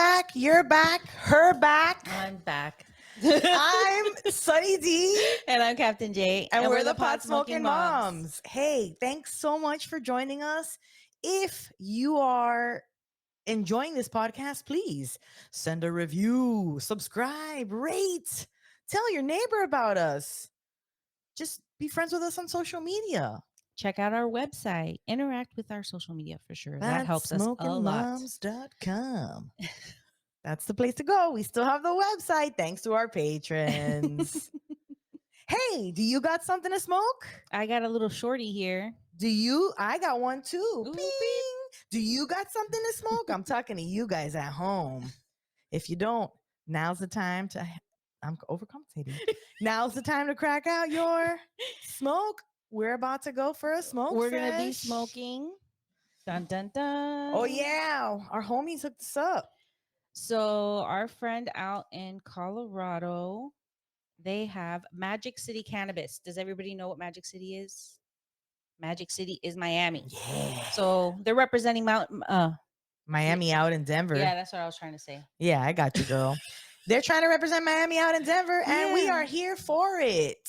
back. You're back. Her back. I'm back. I'm Sunny D. And I'm Captain J. And we're the Pot Smoking Moms. Hey, thanks so much for joining us. If you are enjoying this podcast, please send a review, subscribe, rate, tell your neighbor about us. Just be friends with us on social media. Check out our website. Interact with our social media for sure. That helps us a lot. PotSmokingMoms.com. That's the place to go. We still have the website thanks to our patrons. Hey, do you got something to smoke? I got a little shorty here. Do you? I got one too. Ooh, Bing. Do you got something to smoke? I'm talking to you guys at home. If you don't, now's the time to... I'm overcompensating. Now's the time to crack out your smoke. We're about to go for a smoke We're going to be sesh. smoking. Dun, dun, dun. Oh, yeah. Our homies hooked us up. So our friend out in Colorado, they have Magic City Cannabis. Does everybody know what Magic City is? Magic City is Miami. Yeah. So they're representing Miami out in Denver. Yeah, that's what I was trying to say. Yeah, I got you, girl. They're trying to represent Miami out in Denver, and we are here for it.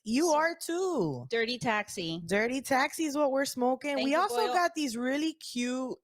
You are too. Dirty Taxi. Dirty Taxi is what we're smoking. Thank we you, also Boyle. got these really cute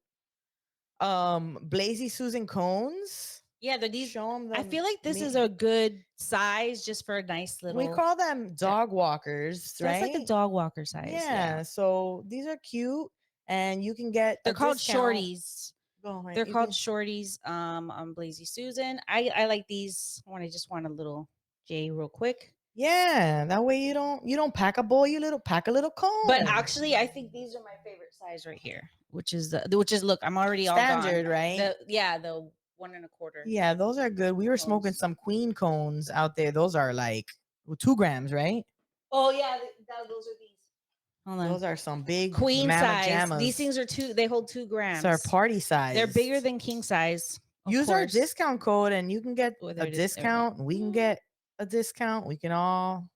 Blazy Susan cones. Yeah, they're these. Show them. I feel like this is a good size just for a nice little. We call them dog walkers, so right? It's like a dog walker size. Yeah. So these are cute, and you can get. They're called discount. Shorties. Go ahead. They're called Shorties. On Blazy Susan. I like these when I just want a little J real quick. Yeah, that way you don't pack a bowl, pack a little cone. But actually, I think these are my favorite size right here, which is look, I'm already standard, all gone. right? The 1 1/4. Yeah, those are good. We were smoking some queen cones out there. Those are like 2 grams, right? Oh yeah, those are these. Hold on. Those are some big queen size. Jammas. These things are they hold 2 grams. It's our party size. They're bigger than king size. Use our discount code and you can get a discount. We can get a discount. We can all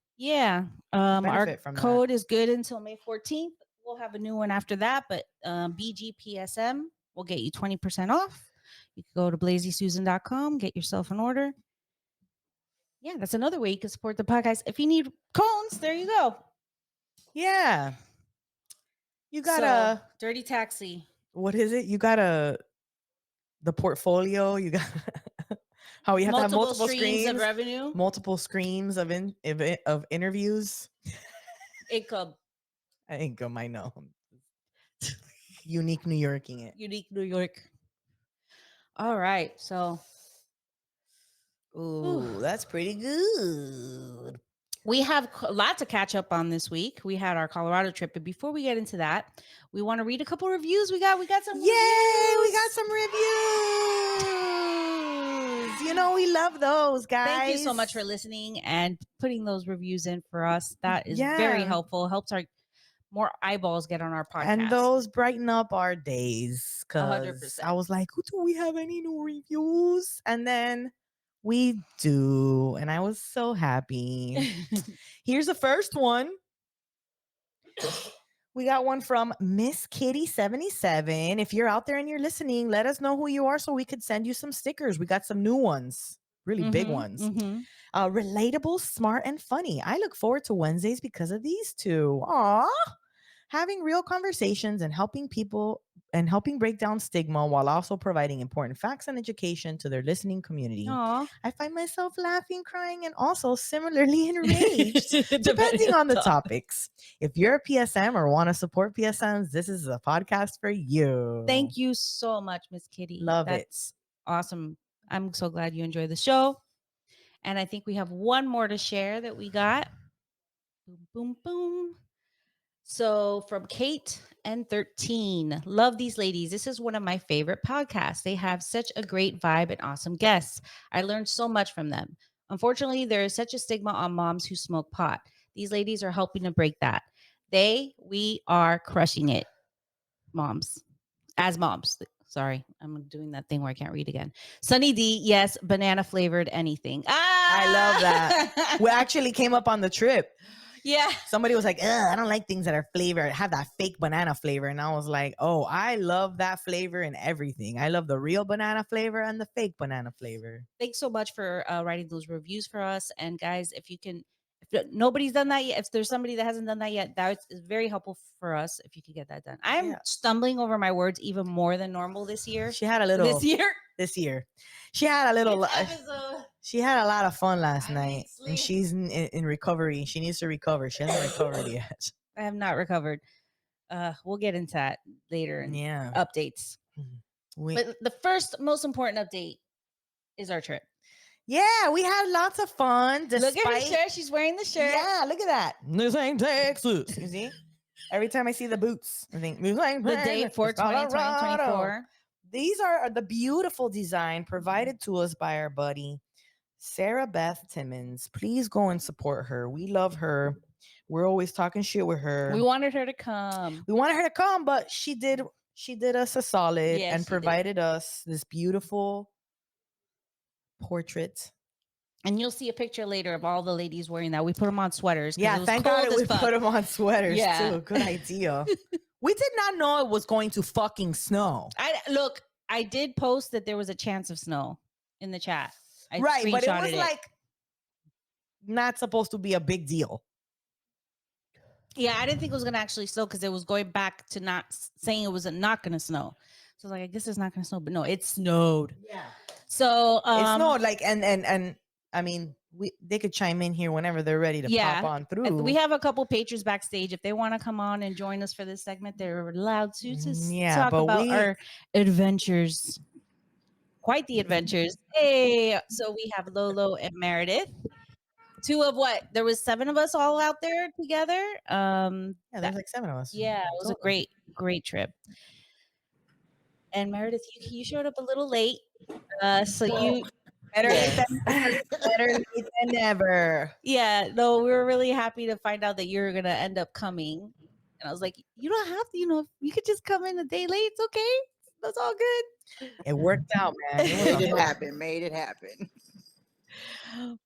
our from code is good until May 14th. We'll have a new one after that, but BGPSM will get you 20% off. You can go to blazysusan.com, get yourself an order. Yeah, that's another way you can support the podcast. If you need cones, there you go. Yeah. You got a Dirty Taxi. What is it? You got the portfolio. You got how we have to have multiple streams of revenue, multiple streams of interviews. Income, I know. Unique New Yorking it. Unique New York. All right, so that's pretty good. We have a lot to catch up on this week. We had our Colorado trip, but before we get into that, we want to read a couple reviews. We got some. Yay! We got some reviews. You know, we love those, guys. Thank you so much for listening and putting those reviews in for us. That is very helpful. Helps more eyeballs get on our podcast. And those brighten up our days. 100%. I was like, do we have any new reviews? And then we do. And I was so happy. Here's the first one. We got one from Miss Kitty 77. If you're out there and you're listening, let us know who you are so we could send you some stickers. We got some new ones, really big ones. Relatable, smart, and funny. I look forward to Wednesdays because of these two. Aw. Having real conversations and helping break down stigma while also providing important facts and education to their listening community. Aww. I find myself laughing, crying, and also similarly enraged, depending on the topics. If you're a PSM or want to support PSMs, this is a podcast for you. Thank you so much, Miss Kitty. That's awesome. I'm so glad you enjoyed the show. And I think we have one more to share that we got. Boom, boom, boom. So from Kate and 13, love these ladies. This is one of my favorite podcasts. They have such a great vibe and awesome guests. I learned so much from them. Unfortunately, there is such a stigma on moms who smoke pot. These ladies are helping to break that. We are crushing it. Moms. As moms. Sorry, I'm doing that thing where I can't read again. Sunny D, yes, banana flavored anything. I love that. We actually came up on the trip. Yeah. Somebody was like, ugh, I don't like things that are flavored, have that fake banana flavor. And I was like, oh, I love that flavor and everything. I love the real banana flavor and the fake banana flavor. Thanks so much for writing those reviews for us. And guys, if you can, if nobody's done that yet, if there's somebody that hasn't done that yet, that is very helpful for us if you could get that done. I'm stumbling over my words even more than normal this year. She had a little this year. She had a little she had a lot of fun last night. And she's in recovery. She needs to recover. She hasn't recovered yet. I have not recovered. We'll get into that later in updates. But the first most important update is our trip. Yeah, we had lots of fun. Look at her shirt. She's wearing the shirt. Yeah, look at that. This ain't Texas. You see? Every time I see the boots, I think this ain't the day for 2024. These are the beautiful design provided to us by our buddy Sarah Beth Timmons. Please go and support her. We love her. We're always talking shit with her. We wanted her to come. But she did us a solid and provided us this beautiful portrait. And you'll see a picture later of all the ladies wearing that. We put them on sweaters. Yeah, thank God we put them on sweaters too. Good idea. We did not know it was going to fucking snow. I did post that there was a chance of snow in the chat. Right, but it was like not supposed to be a big deal. Yeah, I didn't think it was going to actually snow because it was going back to not saying it was not going to snow. So like, I guess it's not going to snow, but no, it snowed. Yeah. So it snowed like, and I mean, they could chime in here whenever they're ready to pop on through. We have a couple patrons backstage. If they want to come on and join us for this segment, they're allowed to talk about our adventures. Quite the adventures. Hey, so we have Lolo and Meredith. Two of what? There was 7 of us all out there together. There's like 7 of us. Yeah, it was a great trip. And Meredith, you showed up a little late. So you better late than never. Yeah, no, we were really happy to find out that you're gonna end up coming. And I was like, you don't have to, you could just come in a day late. It's okay. That's all good. It worked out, man. Made it happen.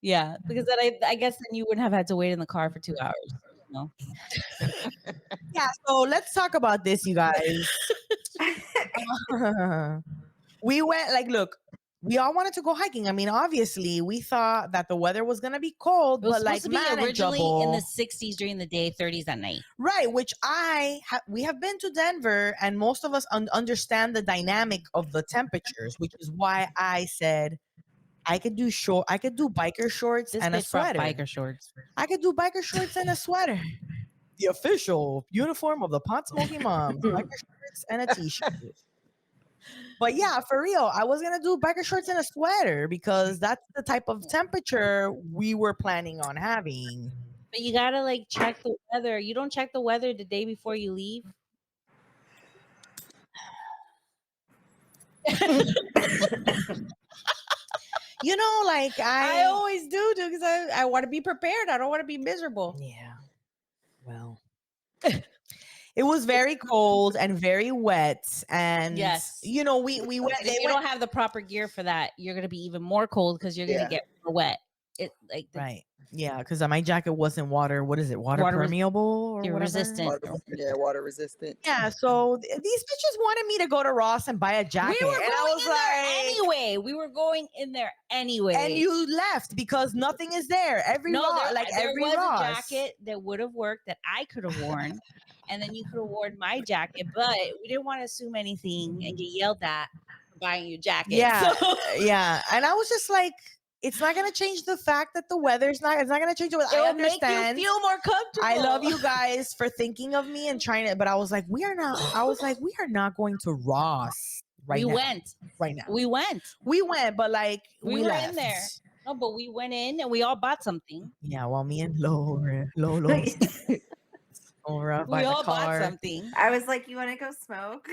Yeah, because then I guess then you wouldn't have had to wait in the car for 2 hours. Yeah, so let's talk about this, you guys. We went look, we all wanted to go hiking. I mean, obviously, we thought that the weather was going to be cold, but like originally in the 60s during the day, 30s at night. Right, which we have been to Denver, and most of us understand the dynamic of the temperatures, which is why I said I could do biker shorts and a sweater. Biker shorts. I could do biker shorts and a sweater. The official uniform of the Pot Smoking Moms. Biker shorts and a t-shirt. But yeah, for real, I was gonna do biker shorts and a sweater because that's the type of temperature we were planning on having. But you gotta check the weather. You don't check the weather the day before you leave. I always do because I want to be prepared. I don't want to be miserable. Yeah. Well, it was very cold and very wet, and yes, we went. If you don't have the proper gear for that, you're gonna be even more cold because you're gonna get more wet. Right. Yeah, because my jacket wasn't water. What is it? Water permeable or whatever? Resistant. Water resistant. Yeah. So these bitches wanted me to go to Ross and buy a jacket. We were going in there anyway. We were going in there anyway. And you left because nothing is there. There was a jacket that would have worked that I could have worn, and then you could have worn my jacket. But we didn't want to assume anything and get yelled at for buying your jacket. Yeah. Yeah. And I was just like, it's not going to change the fact that the weather's not. It's not going to change it. I understand. Make you feel more comfortable. I love you guys for thinking of me and trying to. But I was like, we are not going to Ross right now. We went. But we were in there. No, but we went in and we all bought something. Yeah, well, me and Lolo over by we all the car. bought something. I was like, you want to go smoke?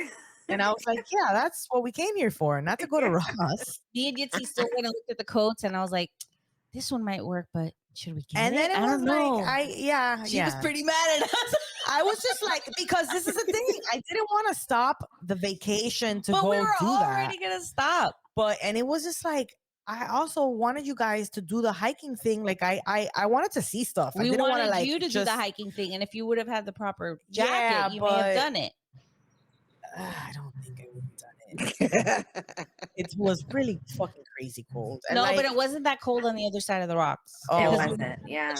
And I was like, yeah, that's what we came here for, not to go to Ross. Me and Yitzi still went and looked at the coats, and I was like, this one might work, but should we get and it? Then I don't know. She was pretty mad at us. I was just like, because this is the thing. I didn't want to stop the vacation to go do that. But we were already going to stop. And it was just like, I also wanted you guys to do the hiking thing. Like I wanted to see stuff. I We didn't want to wanted like you to do just the hiking thing, and if you would have had the proper jacket, Yeah, you may have but- done it. I don't think I would have done it. It was really fucking crazy cold. And No, like, but it wasn't that cold on the other side of the rocks. Oh. It Because- wasn't. Yeah.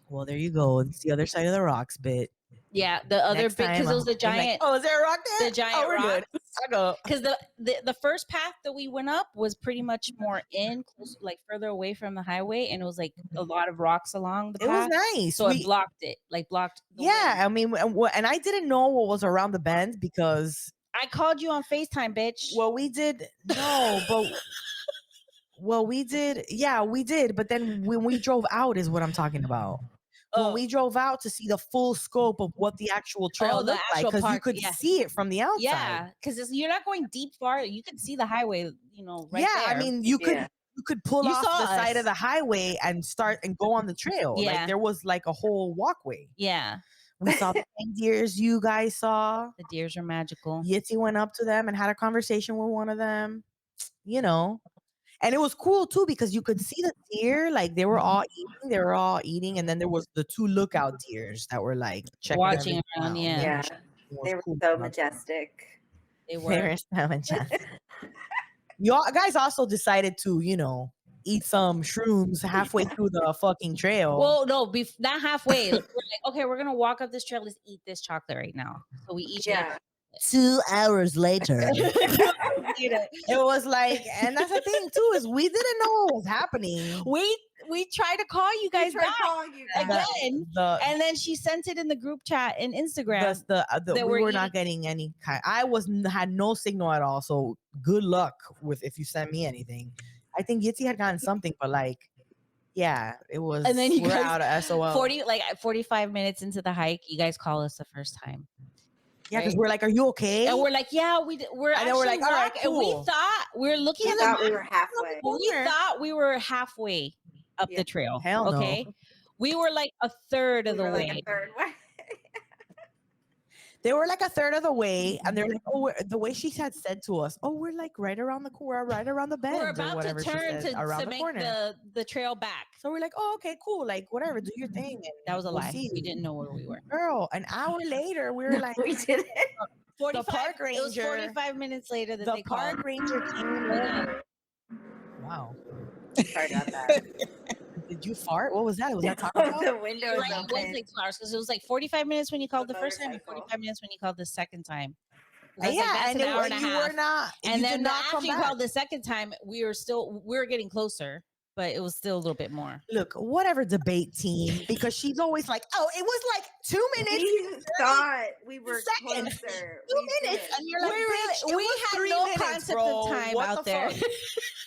well, there you go. It's the other side of the rocks bit. Yeah, the other Next bit because time, it was the I'm like, giant. oh, is there a rock there? the giant oh, we're good. rock. I go. Because the first path that we went up was pretty much more close, like further away from the highway, and it was like a lot of rocks along the It was path. nice. So it blocked it, blocked. The Yeah, wind. I mean, and I didn't know what was around the bend because I called you on FaceTime, bitch. well, we did no, but well, we did. Yeah, we did. But then when we drove out, is what I'm talking about. When we drove out to see the full scope of what the actual trail the looked like, actual because you park, could yeah. see it from the outside. Yeah, because you're not going deep far. You could see the highway, right yeah, there. I mean, you could Yeah. you could pull You off saw the side us. of the highway and start and go on the trail. Yeah. Like there was like a whole walkway. Yeah, We saw the deers you guys saw. the deers are magical. Yitzi went up to them and had a conversation with one of them. And it was cool too because you could see the deer, like they were all eating, and then there was the two lookout deers that were like checking Watching everything around, out. yeah. Yeah. It was They were cool so about that. majestic. They They were. were so majestic. Y'all guys also decided to, eat some shrooms halfway through the fucking trail. Well, no, not halfway. We're like, okay, we're gonna walk up this trail. Let's eat this chocolate right now. So we each ate Yeah. 2 hours later, it. it was like, and that's the thing too, is we didn't know what was happening. We tried to call you guys We tried back calling you guys. again, The and then she sent it in the group chat and Instagram. we that were we're not getting any kind. I had no signal at all. So good luck with if you send me anything. I think Yitzi had gotten something, but like, yeah, it was. And then you we're guys- out of SOL. 45 minutes into the hike, you guys call us the first time. Yeah, because right? we're like, are you okay? And we're like, yeah, we're And then actually we're like, all right, and we cool. thought we were looking We at the thought we map, were halfway. we thought we were halfway up Yeah. the trail. Hell no. Okay. We were like a third of We the were way. like a third way. They were like a third of the way, and they're like, oh, the way she had said to us, oh, we're like right around the corner, right around the bend, We're or about to whatever she turn said, around to the make corner. the trail back. So we're like, oh, okay, cool, like whatever, do your thing. And That was a we'll lie. see We you. didn't know where we were. Girl, an hour later, we were like, We did it. 45, park It was ranger- 45 minutes later that the they park called. ranger came in. Wow. Sorry about that. Did you fart? What was that? Was that Taco Bell? The window You're is right, it was open. like 2 hours because it was like 45 minutes when you called The the first time and motorcycle. 45 minutes when you called the second time. 'Cause I was Yeah, like, that's and, an hour and a you half. were not, And you then did not after come you back. called the second time, we were getting closer, but it was still a little bit more. Look, whatever debate team, because she's always like, oh, it was like 2 minutes, We thought we were seconds. closer. 2 We minutes, didn't. and you're like, We really- bitch, it we was had 3 no minutes, concept bro. of time What out the there. fuck?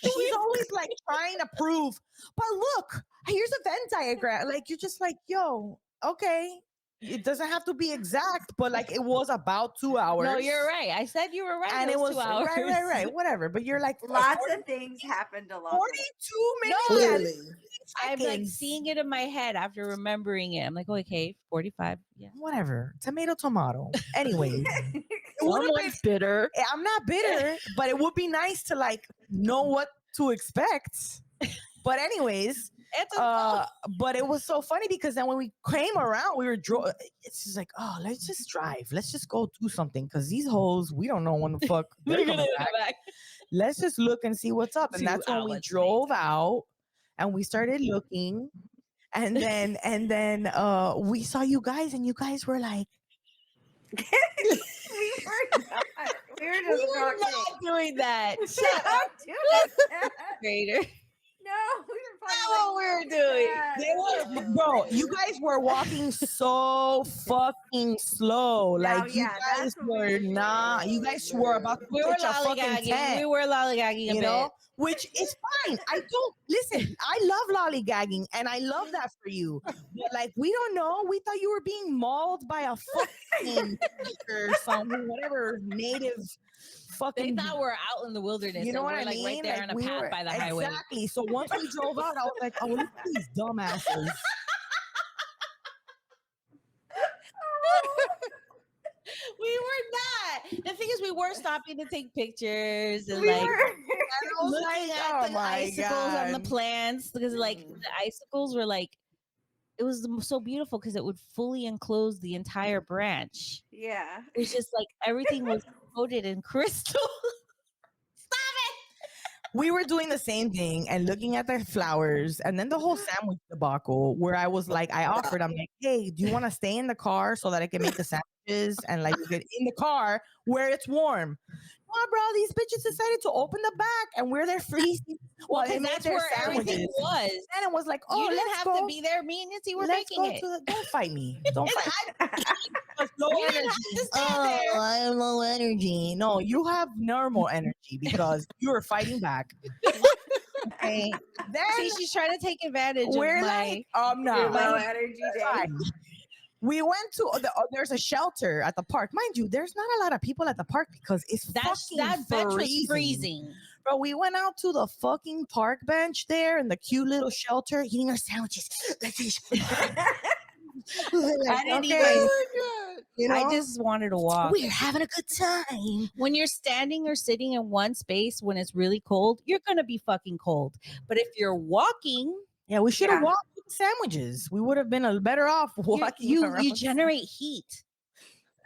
She's always like trying to prove, but look, here's a Venn diagram. Like you're just like, yo, okay. It doesn't have to be exact, but like it was about 2 hours. No, you're right. I said you were right. And it was 2 hours. right, whatever. But you're like Lots of things happened along the way. 42 minutes. No. Clearly. I'm like seconds. seeing it in my head after remembering it. I'm like, okay, 45. Yeah. Whatever. Tomato. Anyways, Someone's bitter. I'm not bitter, but it would be nice to like know what to expect. But anyways, It's a but it was so funny because then when we came around, we were it's just like, oh, let's just drive. Let's just go do something because these hoes, we don't know when the fuck they're we're coming gonna back. go back. Let's just look and see what's up. And 2 that's when we hours drove out and we started looking. And then we saw you guys, and you guys were like, We were not. We were just We were talking. not doing that. Shut up, Don't do that. Raider. No, we were That's probably what we were doing. they were, bro, you guys were walking so fucking slow. Now, Like you yeah, guys that's what we were were doing. not, you guys were about to We were pitch a fucking lollygagging. tent. We were lollygagging a You bit. know, which is fine. I don't listen. I love lollygagging, and I love that for you. But like, we don't know. We thought you were being mauled by a fucking or some whatever native They fucking. thought we were out in the wilderness. You know and what we're I like mean? right there Like, on a we path were- by the highway. Exactly. So once we drove out, I was like, oh, look at these dumbasses. We were not. The thing is, we were stopping to take pictures and We like were. looking at the icicles on the God. plants because like the icicles were like it was so beautiful because it would fully enclose the entire branch. Yeah. It was just like everything was coated in crystal. We were doing the same thing and looking at the flowers, and then the whole sandwich debacle where I was like, I offered, I'm like, hey, do you want to stay in the car so that I can make the sandwiches and like we get in the car where it's warm? Oh, bro, these bitches decided to open the back and we're there freezing while they Because made that's their where everything sandwiches. was. And it was like, oh, You didn't let's have go. to be there. Me and Nancy were Let's making go it. to the. Don't fight me. Don't fight. Low You didn't energy. have to stand there. I have low energy. No, you have normal energy because you're fighting back. Okay. Then See, she's trying to take advantage of we're my. like, I'm not. Low energy day. Fine. We went to there's a shelter at the park. Mind you, there's not a lot of people at the park because it's That fucking bench was freezing. Bro, we went out to the fucking park bench there in the cute little shelter eating our sandwiches. Like this. I didn't okay, even. you know, I just wanted to walk. we're having a good time. When you're standing or sitting in one space when it's really cold, you're gonna be fucking cold. But if you're walking, Yeah, we should have Yeah. walked with sandwiches. We would have been better off walking. you around. generate heat.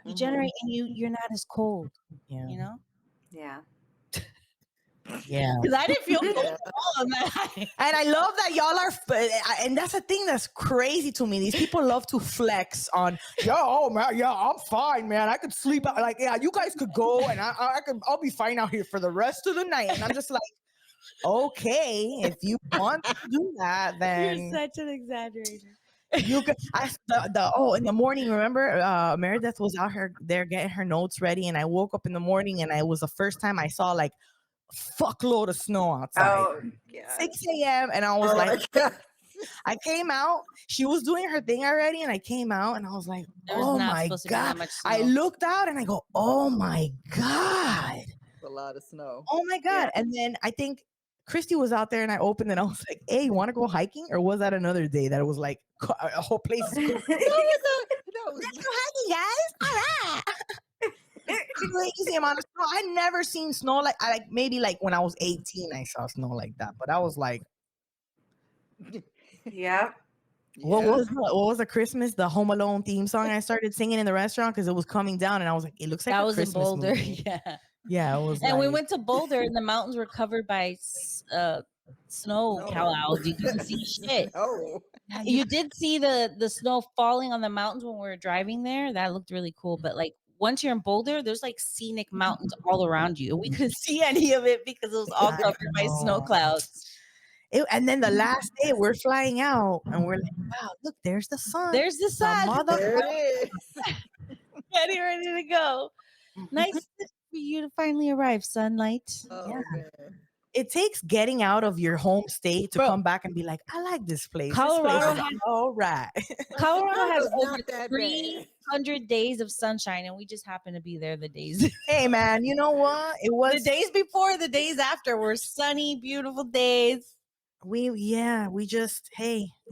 You generate and you're not as cold. Yeah. You know, Yeah. Yeah. because I didn't feel cold at all on that high. And I love that y'all are, and that's the thing that's crazy to me. These people love to flex on, yo, oh man, yeah, I'm fine, man. I could sleep out. Like, yeah, you guys could go, and I'll be fine out here for the rest of the night. And I'm just like, okay, if you want to do that, then You're such an exaggerator. you could. In the morning, remember, Meredith was out there getting her notes ready, and I woke up in the morning, and it was the first time I saw like fuckload of snow outside. Oh, yeah. 6 a.m. and I was like, I came out. She was doing her thing already, and I came out, and I was like, There was oh not my supposed to be that god! much I snow. looked out, and I go, oh my god, A lot of snow. oh my god! And then I think Christy was out there, and I opened, and I was like, hey, you want to go hiking, or was that another day that it was like a whole place? Is cool? That was Let's go hiking, guys! All right. Crazy amount of snow. I never seen snow like maybe like when I was 18 I saw snow like that, but I was like, Yep. what was the Christmas, the Home Alone theme song I started singing in the restaurant because it was coming down, and I was like, it looks like That a was Christmas in Boulder. movie. Yeah. Yeah, it was. And we like- went to Boulder, and the mountains were covered by snow clouds. You couldn't see shit. Oh, You did see the snow falling on the mountains when we were driving there. That looked really cool. But like once you're in Boulder, there's like scenic mountains all around you. We couldn't see any of it because it was all I covered by snow know. clouds. And then the last day we're flying out, and we're like, wow, look, there's the sun. There's the sun. there it is. Getting ready to go. Nice for you to finally arrive, sunlight. Oh, Yeah. man. It takes getting out of your home state to Bro. come back and be like, I like this place. Colorado this place has- is all right. Colorado has It's not over that bad. 300 days of sunshine, and we just happen to be there the days. Hey man, you know what? It The was days before, the days after were sunny, beautiful days. we just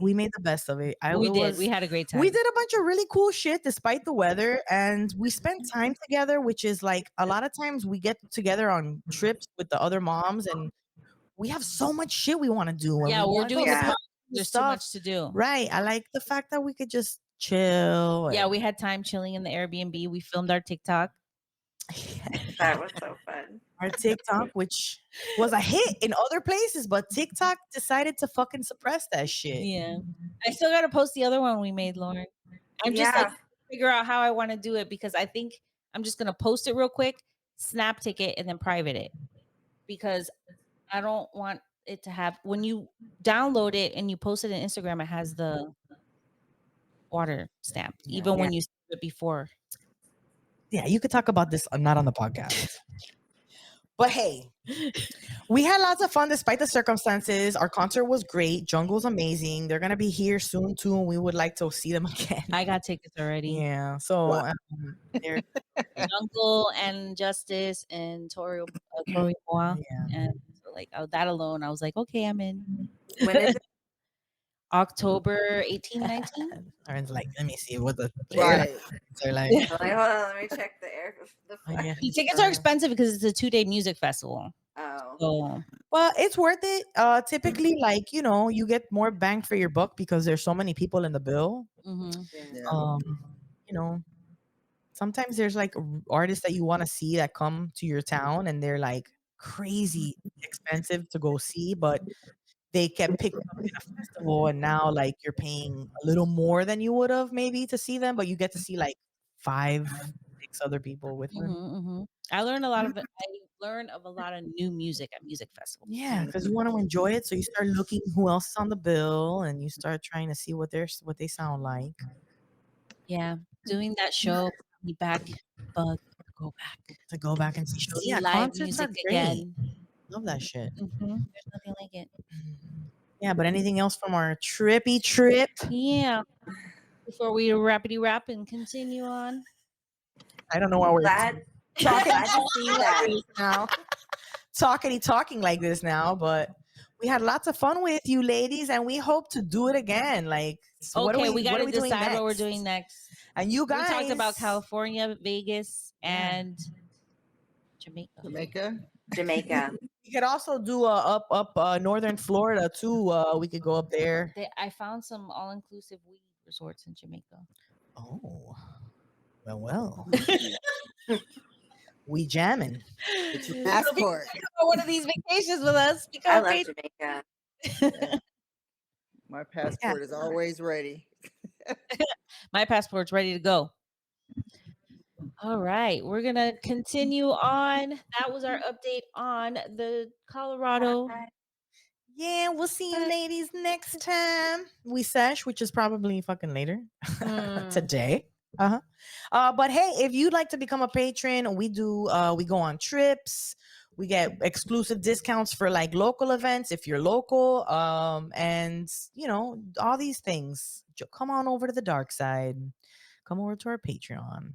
we made the best of it. We had a great time. We did a bunch of really cool shit despite the weather, and we spent time together, which is like a lot of times we get together on trips with the other moms, and we have so much shit we want to do. And Yeah, we we're wanna go doing do the Yeah. There's too stuff. much to do. Right. I like the fact that we could just chill. Yeah, we had time chilling in the Airbnb. We filmed our TikTok. That was so fun. our TikTok, which was a hit in other places, but TikTok decided to fucking suppress that shit. Yeah. I still got to post the other one we made, Lauren. I'm just like figure out how I want to do it because I think I'm just going to post it real quick, snap ticket, and then private it because I don't want it to have when you download it and you post it on Instagram, it has the water stamped, even when you save it before. Yeah, you could talk about this not on the podcast. But hey, we had lots of fun despite the circumstances. Our concert was great. Jungle's amazing. They're gonna be here soon too, and we would like to see them again. I got tickets already. Yeah. So they're Jungle and Justice and Tori Moa. yeah. And so like that alone, I was like, okay, I'm in. When is it? October 1819. Aaron's like, let me see what the Right. are like. Like, hold on, let me check the air. The Oh, yeah. The tickets are expensive because it's a 2-day music festival. Oh, So Well, it's worth it. Typically, like, you get more bang for your buck because there's so many people in the bill. mhm. yeah. Yeah. You know, sometimes there's like artists that you want to see that come to your town and they're like crazy expensive to go see, but they get picked up in a festival and now like you're paying a little more than you would have maybe to see them, but you get to see like 5, 6 other people with them. I learn a lot of it. I learn of a lot of new music at music festivals. Yeah, because you want to enjoy it, so you start looking who else is on the bill and you start trying to see what they sound like. Yeah, doing that show, be back, bug, go back, To go back and see shows. see Yeah, live concerts are music great. again. Love that shit. There's nothing like it. Yeah, but anything else from our trippy trip? Yeah. Before we rapidy rap and continue on. I don't know why we're Glad, talking glad to see that. now. Talking like this now, but we had lots of fun with you ladies and we hope to do it again. Like, so Okay, we got what to are we doing decide what we're next? doing next. And you We guys talked about California, Vegas, Yeah. and Jamaica. Jamaica. We could also do up northern Florida too. We could go up there. I found some all-inclusive weed resorts in Jamaica. Oh, well. We jamming. Get your So if you passport. come on one of these vacations with us, I become a love patron. Jamaica. My passport is always ready. My passport's ready to go. All right, we're gonna continue on. That was our update on the Colorado. Yeah, we'll see you ladies next time. We sesh, which is probably fucking later today. But hey, if you'd like to become a patron, we do we go on trips. We get exclusive discounts for like local events if you're local. And all these things. Come on over to the dark side. Come over to our Patreon.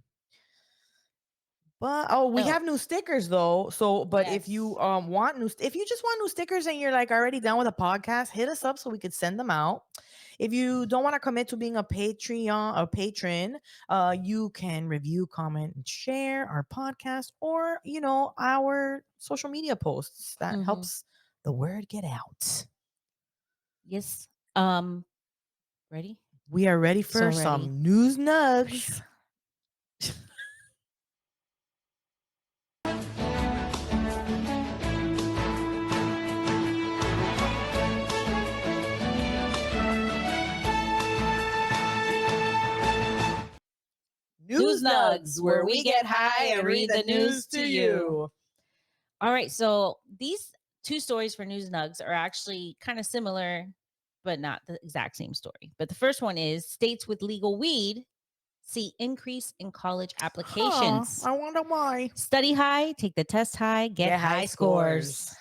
But we have new stickers though. So, but if you want if you just want new stickers and you're like already done with a podcast, hit us up so we could send them out. If you don't want to commit to being a patron, you can review, comment, and share our podcast or our social media posts. That helps the word get out. Yes. Ready? We are ready for some news nugs. News Nugs, where we get high and read the news to you. All right, so these two stories for News Nugs are actually kind of similar, but not the exact same story. But the first one is states with legal weed see increase in college applications. I wonder why. Study high, take the test high, get high scores.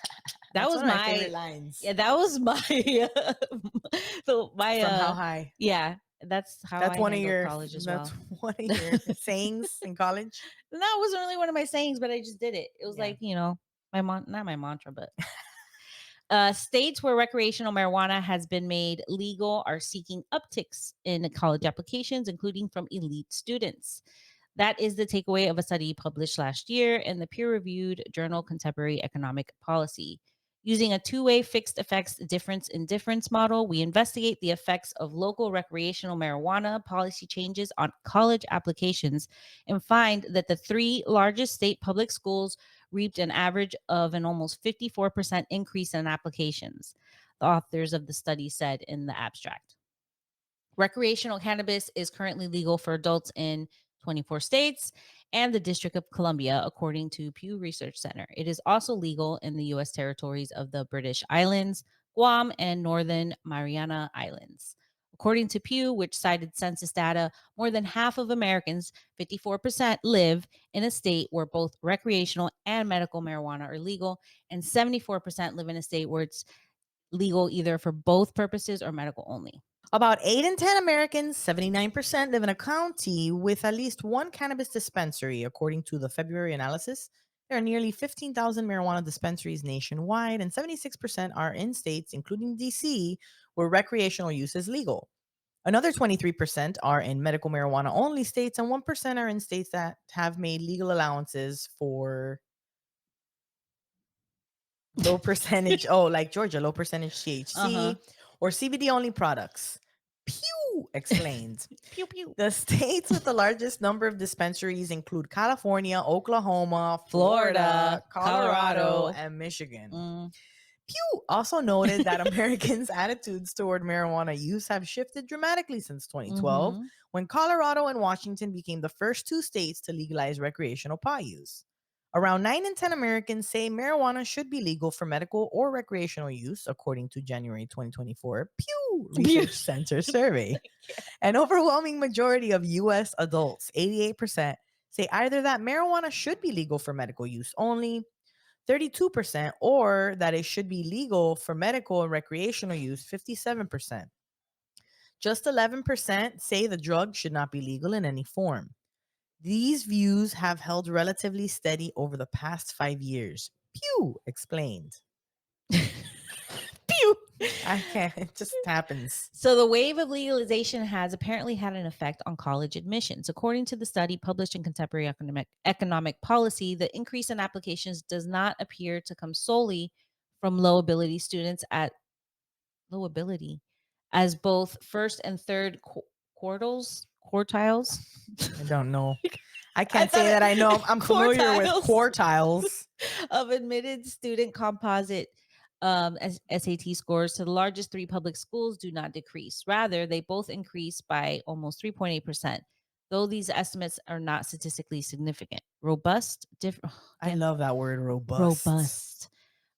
That was my favorite lines. Yeah, that was my so my From How High. Yeah, that's how That's I one of handled your college as that's well. one of your sayings in college. No, it wasn't really one of my sayings, but I just did it. It was like, not my mantra, but states where recreational marijuana has been made legal are seeking upticks in college applications, including from elite students. That is the takeaway of a study published last year in the peer-reviewed journal Contemporary Economic Policy. Using a two-way fixed effects difference in difference model, we investigate the effects of local recreational marijuana policy changes on college applications and find that the three largest state public schools reaped an average of an almost 54% increase in applications, the authors of the study said in the abstract. Recreational cannabis is currently legal for adults in 24 states and the District of Columbia, according to Pew Research Center. It is also legal in the U.S. territories of the British Islands, Guam, and Northern Mariana Islands. According to Pew, which cited census data, more than half of Americans, 54%, live in a state where both recreational and medical marijuana are legal, and 74% live in a state where it's legal either for both purposes or medical only. About 8 in 10 Americans, 79%, live in a county with at least one cannabis dispensary, according to the February analysis There are nearly 15,000 marijuana dispensaries nationwide, and 76% are in states, including DC, where recreational use is legal. Another 23% are in medical marijuana only states, and 1% are in states that have made legal allowances for low percentage, like Georgia, low percentage THC or CBD only products. Pew explains. Pew pew. The states with the largest number of dispensaries include California, Oklahoma, Florida, Florida, Colorado, Colorado. and Michigan. Mm. Pew also noted that Americans' attitudes toward marijuana use have shifted dramatically since 2012, when Colorado and Washington became the first two states to legalize recreational pot use. Around 9 in 10 Americans say marijuana should be legal for medical or recreational use, according to January 2024 Pew Research Center survey. An overwhelming majority of U.S. adults, 88%, say either that marijuana should be legal for medical use only, 32%, or that it should be legal for medical and recreational use, 57%. Just 11% say the drug should not be legal in any form. These views have held relatively steady over the past 5 years. Pew explained. Pew. I can't, it just happens. So the wave of legalization has apparently had an effect on college admissions. According to the study published in Contemporary Economic Policy, the increase in applications does not appear to come solely from low ability students at low ability, as both first and third quartiles. I don't know. I can't say that I know. I'm familiar with quartiles of admitted student composite as SAT scores to the largest three public schools do not decrease. Rather, they both increase by almost 3.8%, though these estimates are not statistically significant. I love that word,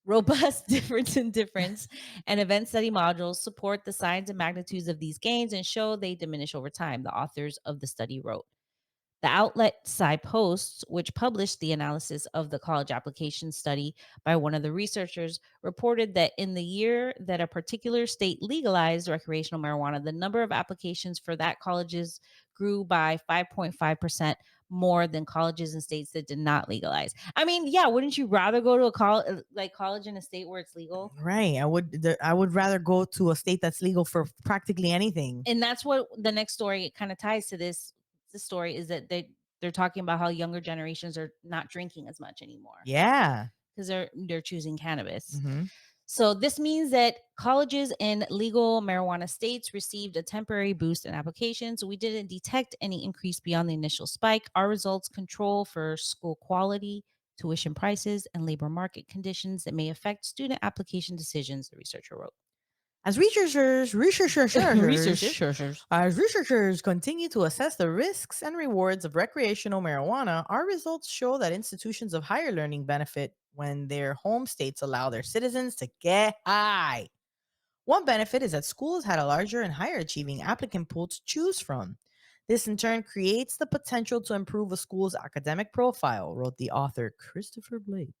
Robust difference in difference and event study modules support the signs and magnitudes of these gains and show they diminish over time, the authors of the study wrote. The outlet SciPost, which published the analysis of the college application study by one of the researchers, reported that in the year that a particular state legalized recreational marijuana, the number of applications for that colleges grew by 5.5% more than colleges in states that did not legalize. I mean, yeah, wouldn't you rather go to a college in a state where it's legal? Right. I would rather go to a state that's legal for practically anything. And that's what the next story kind of ties to this. The story is that they're talking about how younger generations are not drinking as much anymore. Yeah. Because they're choosing cannabis. Mm-hmm. So this means that colleges in legal marijuana states received a temporary boost in applications. We didn't detect any increase beyond the initial spike. Our results control for school quality, tuition prices, and labor market conditions that may affect student application decisions, the researcher wrote. As researchers continue to assess the risks and rewards of recreational marijuana, our results show that institutions of higher learning benefit when their home states allow their citizens to get high. One benefit is that schools had a larger and higher achieving applicant pool to choose from. This in turn creates the potential to improve a school's academic profile, wrote the author Christopher Blake.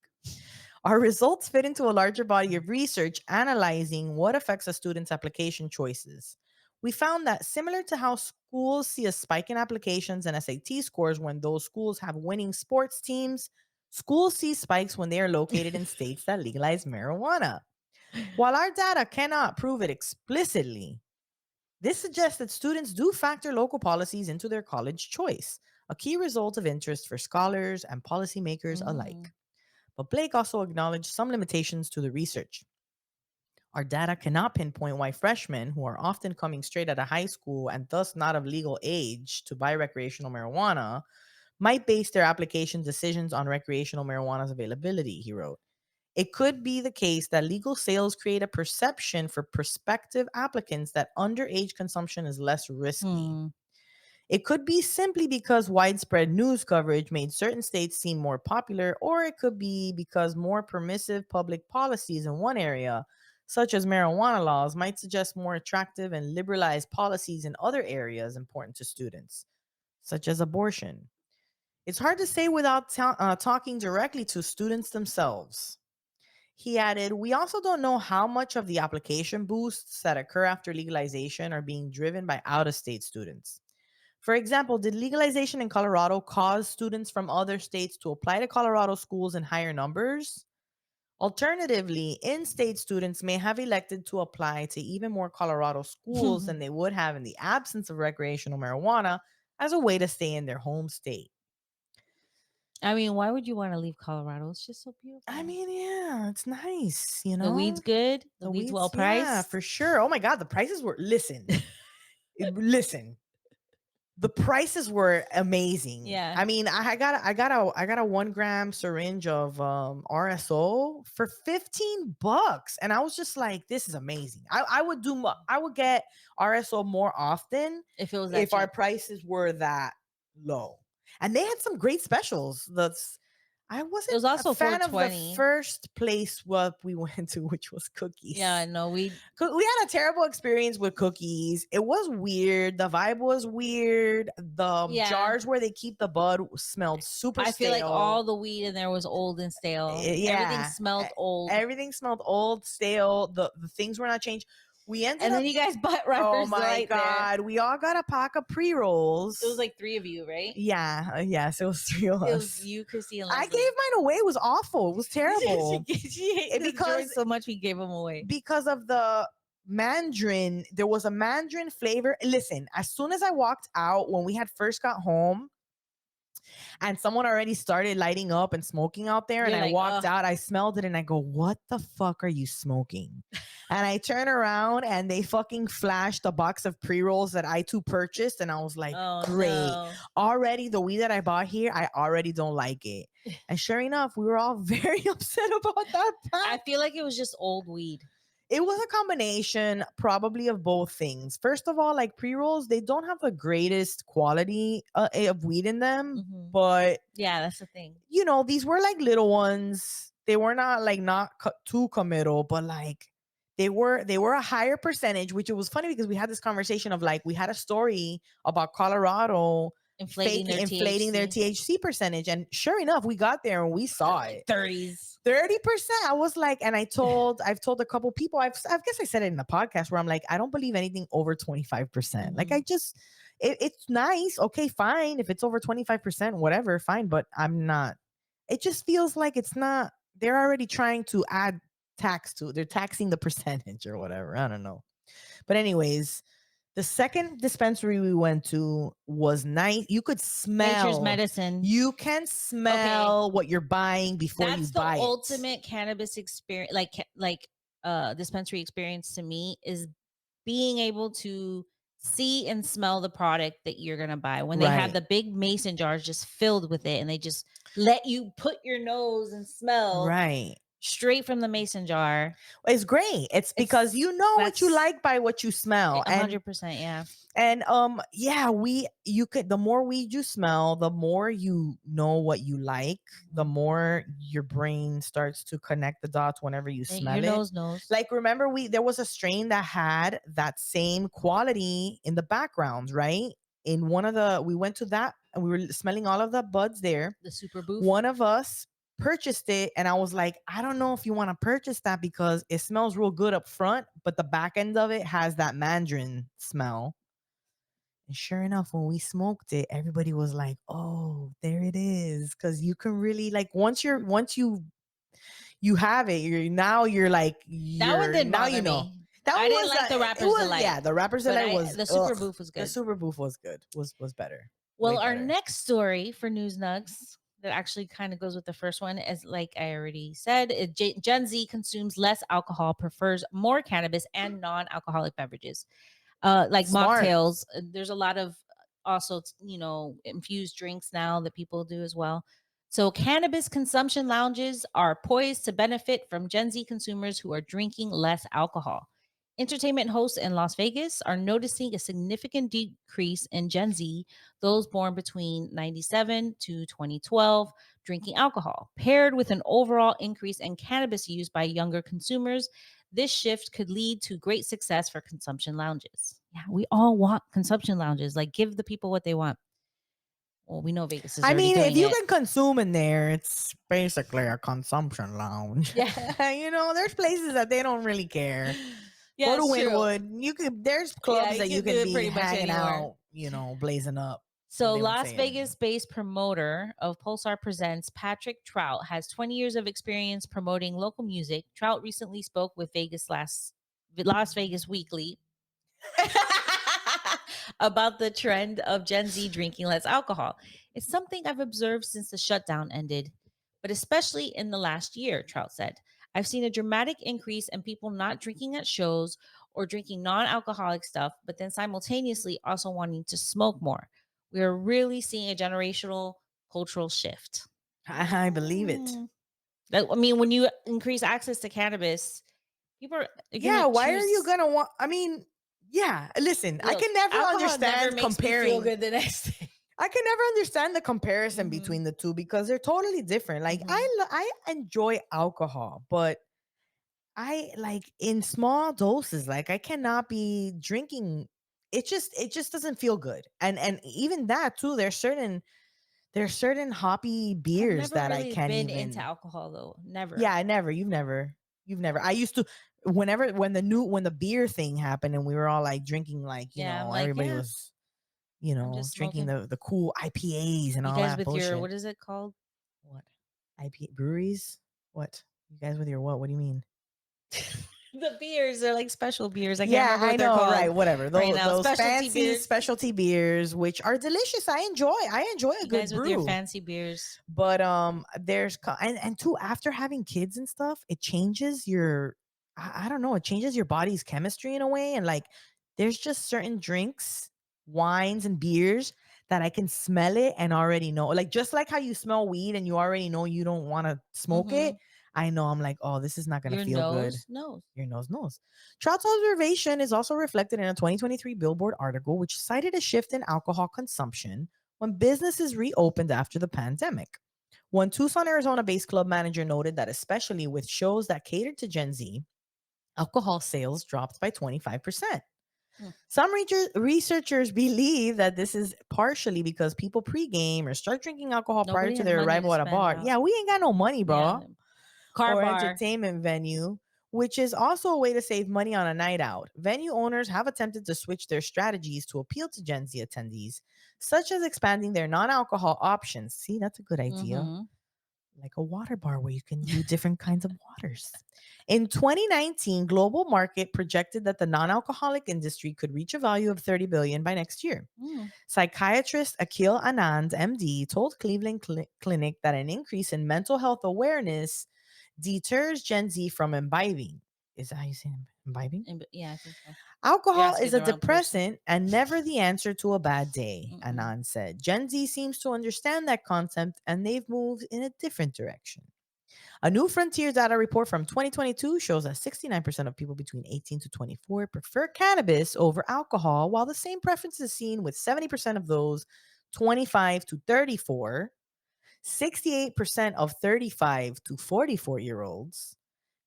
Our results fit into a larger body of research analyzing what affects a student's application choices. We found that similar to how schools see a spike in applications and SAT scores when those schools have winning sports teams, schools see spikes when they are located in states that legalize marijuana. While our data cannot prove it explicitly, this suggests that students do factor local policies into their college choice, a key result of interest for scholars and policymakers alike. But Blake also acknowledged some limitations to the research. Our data cannot pinpoint why freshmen, who are often coming straight out of high school and thus not of legal age to buy recreational marijuana, might base their application decisions on recreational marijuana's availability, he wrote. It could be the case that legal sales create a perception for prospective applicants that underage consumption is less risky. It could be simply because widespread news coverage made certain states seem more popular, or it could be because more permissive public policies in one area, such as marijuana laws, might suggest more attractive and liberalized policies in other areas important to students, such as abortion. It's hard to say without talking directly to students themselves. He added, we also don't know how much of the application boosts that occur after legalization are being driven by out-of-state students. For example, did legalization in Colorado cause students from other states to apply to Colorado schools in higher numbers? Alternatively, in-state students may have elected to apply to even more Colorado schools than they would have in the absence of recreational marijuana as a way to stay in their home state. I mean, why would you want to leave Colorado? It's just so beautiful. I mean, yeah, it's nice, you know. The weed's good. The weed's well priced. Yeah, for sure. Oh my God, the prices were. Listen. The prices were amazing. Yeah. I mean, I got a 1 gram syringe of RSO for $15, and I was just like, this is amazing. I would get RSO more often if it was that if our cheap. prices were that low. And they had some great specials. I wasn't It was also a fan of the $4.20. first place what we went to, which was Cookies. Yeah, no, we had a terrible experience with Cookies. It was weird. The vibe was weird. The jars where they keep the bud smelled super stale. I feel like all the weed in there was old and stale. Everything smelled old. Everything smelled old, stale. The things were not changed. We ended and up, then you guys bought wrappers. oh my God. We all got a pack of pre-rolls. It was like 3 of you, right? Yeah. Yes, it was 3 of us. It was you, Christy, and Leslie. I gave mine away. It was awful. It was terrible. she hated the joints so much we gave them away. Because of the mandarin, there was a mandarin flavor. Listen, as soon as I walked out, when we had first got home, and someone already started lighting up and smoking out there, and I walked out, I smelled it, and I go, what the fuck are you smoking? And I turn around, and they fucking flashed a box of pre-rolls that I too purchased, and I was like, great. No. Already, the weed that I bought here, I already don't like it. And sure enough, we were all very upset about that pack. I feel like it was just old weed. It was a combination probably of both things. First of all, like pre-rolls, they don't have the greatest quality of weed in them, but yeah, that's the thing. You know, these were like little ones. They were not like too committal, but like they were a higher percentage, which it was funny because we had this conversation of like, we had a story about Colorado inflating their THC percentage. And sure enough, we got there and we saw it. 30%. I was like, and I've told a couple people, I guess I said it in the podcast where I'm like, I don't believe anything over 25%. Like it's nice. Okay, fine. If it's over 25%, whatever, fine. But I'm not, it just feels like it's not, they're already trying to add they're taxing the percentage or whatever. I don't know. But anyways, the second dispensary we went to was nice. You could smell Nature's Medicine. You can smell what you're buying before you buy it. That's the ultimate cannabis experience, like dispensary experience to me, is being able to see and smell the product that you're gonna buy. When they have the big mason jars just filled with it, and they just let you put your nose and smell straight from the mason jar. It's great. It's because you know what you like by what you smell. 100%, yeah. And the more weed you smell, the more you know what you like, the more your brain starts to connect the dots whenever you smell it. Your nose knows. Like, remember there was a strain that had that same quality in the backgrounds, right? In we went to that and we were smelling all of the buds there. The super booth. One of us purchased it, and I was like, I don't know if you want to purchase that because it smells real good up front, but the back end of it has that mandarin smell. And sure enough, when we smoked it, everybody was like, oh, there it is. Because you can really, like, once you have it, you're like, that one didn't bother me. That I didn't like the Rapper's Delight. Yeah, the Rapper's Delight was the super booth was good. The super booth was good. Was better. Well, our next story for News Nugs that actually kind of goes with the first one, as like I already said, Gen Z consumes less alcohol, prefers more cannabis and non-alcoholic beverages, like mocktails. There's a lot of also, infused drinks now that people do as well. So cannabis consumption lounges are poised to benefit from Gen Z consumers who are drinking less alcohol. Entertainment hosts in Las Vegas are noticing a significant decrease in Gen Z, those born between 1997 to 2012, drinking alcohol. Paired with an overall increase in cannabis use by younger consumers, this shift could lead to great success for consumption lounges. Yeah, we all want consumption lounges. Like, give the people what they want. Well, we know Vegas is already doing if you can consume in there, it's basically a consumption lounge. Yeah. There's places that they don't really care. Yeah, go to Wynwood. There's clubs that you can be hanging out. blazing up. So They won't Las say anything. Vegas-based promoter of Pulsar Presents, Patrick Trout, has 20 years of experience promoting local music. Trout recently spoke with Las Vegas Weekly about the trend of Gen Z drinking less alcohol. It's something I've observed since the shutdown ended, but especially in the last year, Trout said. I've seen a dramatic increase in people not drinking at shows or drinking non-alcoholic stuff, but then simultaneously also wanting to smoke more. We are really seeing a generational cultural shift. I believe it. I mean, when you increase access to cannabis, people are why are you gonna want? I mean, listen, I can never understand comparing. Good the next day. I can never understand the comparison between the two because they're totally different. Like I enjoy alcohol, but I like in small doses. Like I cannot be drinking. It just doesn't feel good. And even that too. There's certain hoppy beers that I can't been even into alcohol though. Never. Yeah, you've never. I used to when the beer thing happened and we were all like drinking everybody was drinking the cool IPAs and you all guys that with bullshit. your what is it called? What? IPA breweries? What? You guys with your what? What do you mean? The beers are like special beers. I can't remember what they're know, called. right? Whatever. Those specialty fancy specialty beers, which are delicious. I enjoy a good brew. With your fancy beers. But there's and too after having kids and stuff, it changes your I don't know, it changes your body's chemistry in a way, and like there's just certain drinks, wines and beers that I can smell it and already know. Like just like how you smell weed and you already know you don't want to smoke it. I know I'm like, oh, this is not going to feel good. Your nose knows. Trout's observation is also reflected in a 2023 Billboard article, which cited a shift in alcohol consumption when businesses reopened after the pandemic. One Tucson, Arizona-based club manager noted that especially with shows that catered to Gen Z, alcohol sales dropped by 25%. Some researchers believe that this is partially because people pregame or start drinking alcohol prior to their arrival at a bar. Yeah, we ain't got no money, bro. Car or bar. entertainment venue, which is also a way to save money on a night out. Venue owners have attempted to switch their strategies to appeal to Gen Z attendees, such as expanding their non-alcohol options. See, that's a good idea. Like a water bar where you can do different kinds of waters. In 2019, Global Market projected that the non-alcoholic industry could reach a value of $30 billion by next year. Psychiatrist Akhil Anand, MD, told Cleveland Clinic that an increase in mental health awareness deters Gen Z from imbibing. Is that how you say imbibing? Yeah, I think so. Alcohol is a depressant and never the answer to a bad day, Anand said. Gen Z seems to understand that concept and they've moved in a different direction. A new Frontier data report from 2022 shows that 69% of people between 18 to 24 prefer cannabis over alcohol, while the same preference is seen with 70% of those 25 to 34, 68% of 35 to 44-year-olds,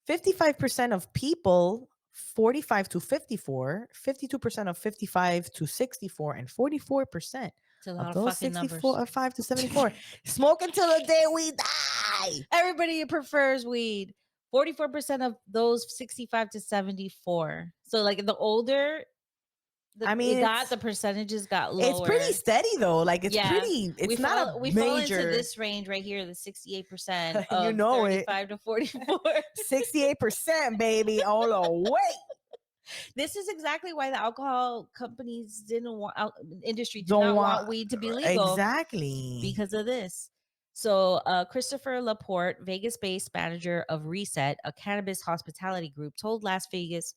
55% of people 45 to 54, 52% of 55 to 64, and 44% of those 65 to 74 smoke until the day we die. Everybody prefers weed. 44% of those 65 to 74. So like the older the percentages got lower. It's pretty steady though. Like it's pretty. It's we not fall, a we major. fall into this range right here, the 68% of you know 35 to 44. 68%, baby, all the way. This is exactly why the alcohol companies industry did not want weed to be legal. Exactly. Because of this. So Christopher Laporte, Vegas-based manager of Reset, a cannabis hospitality group, told Las Vegas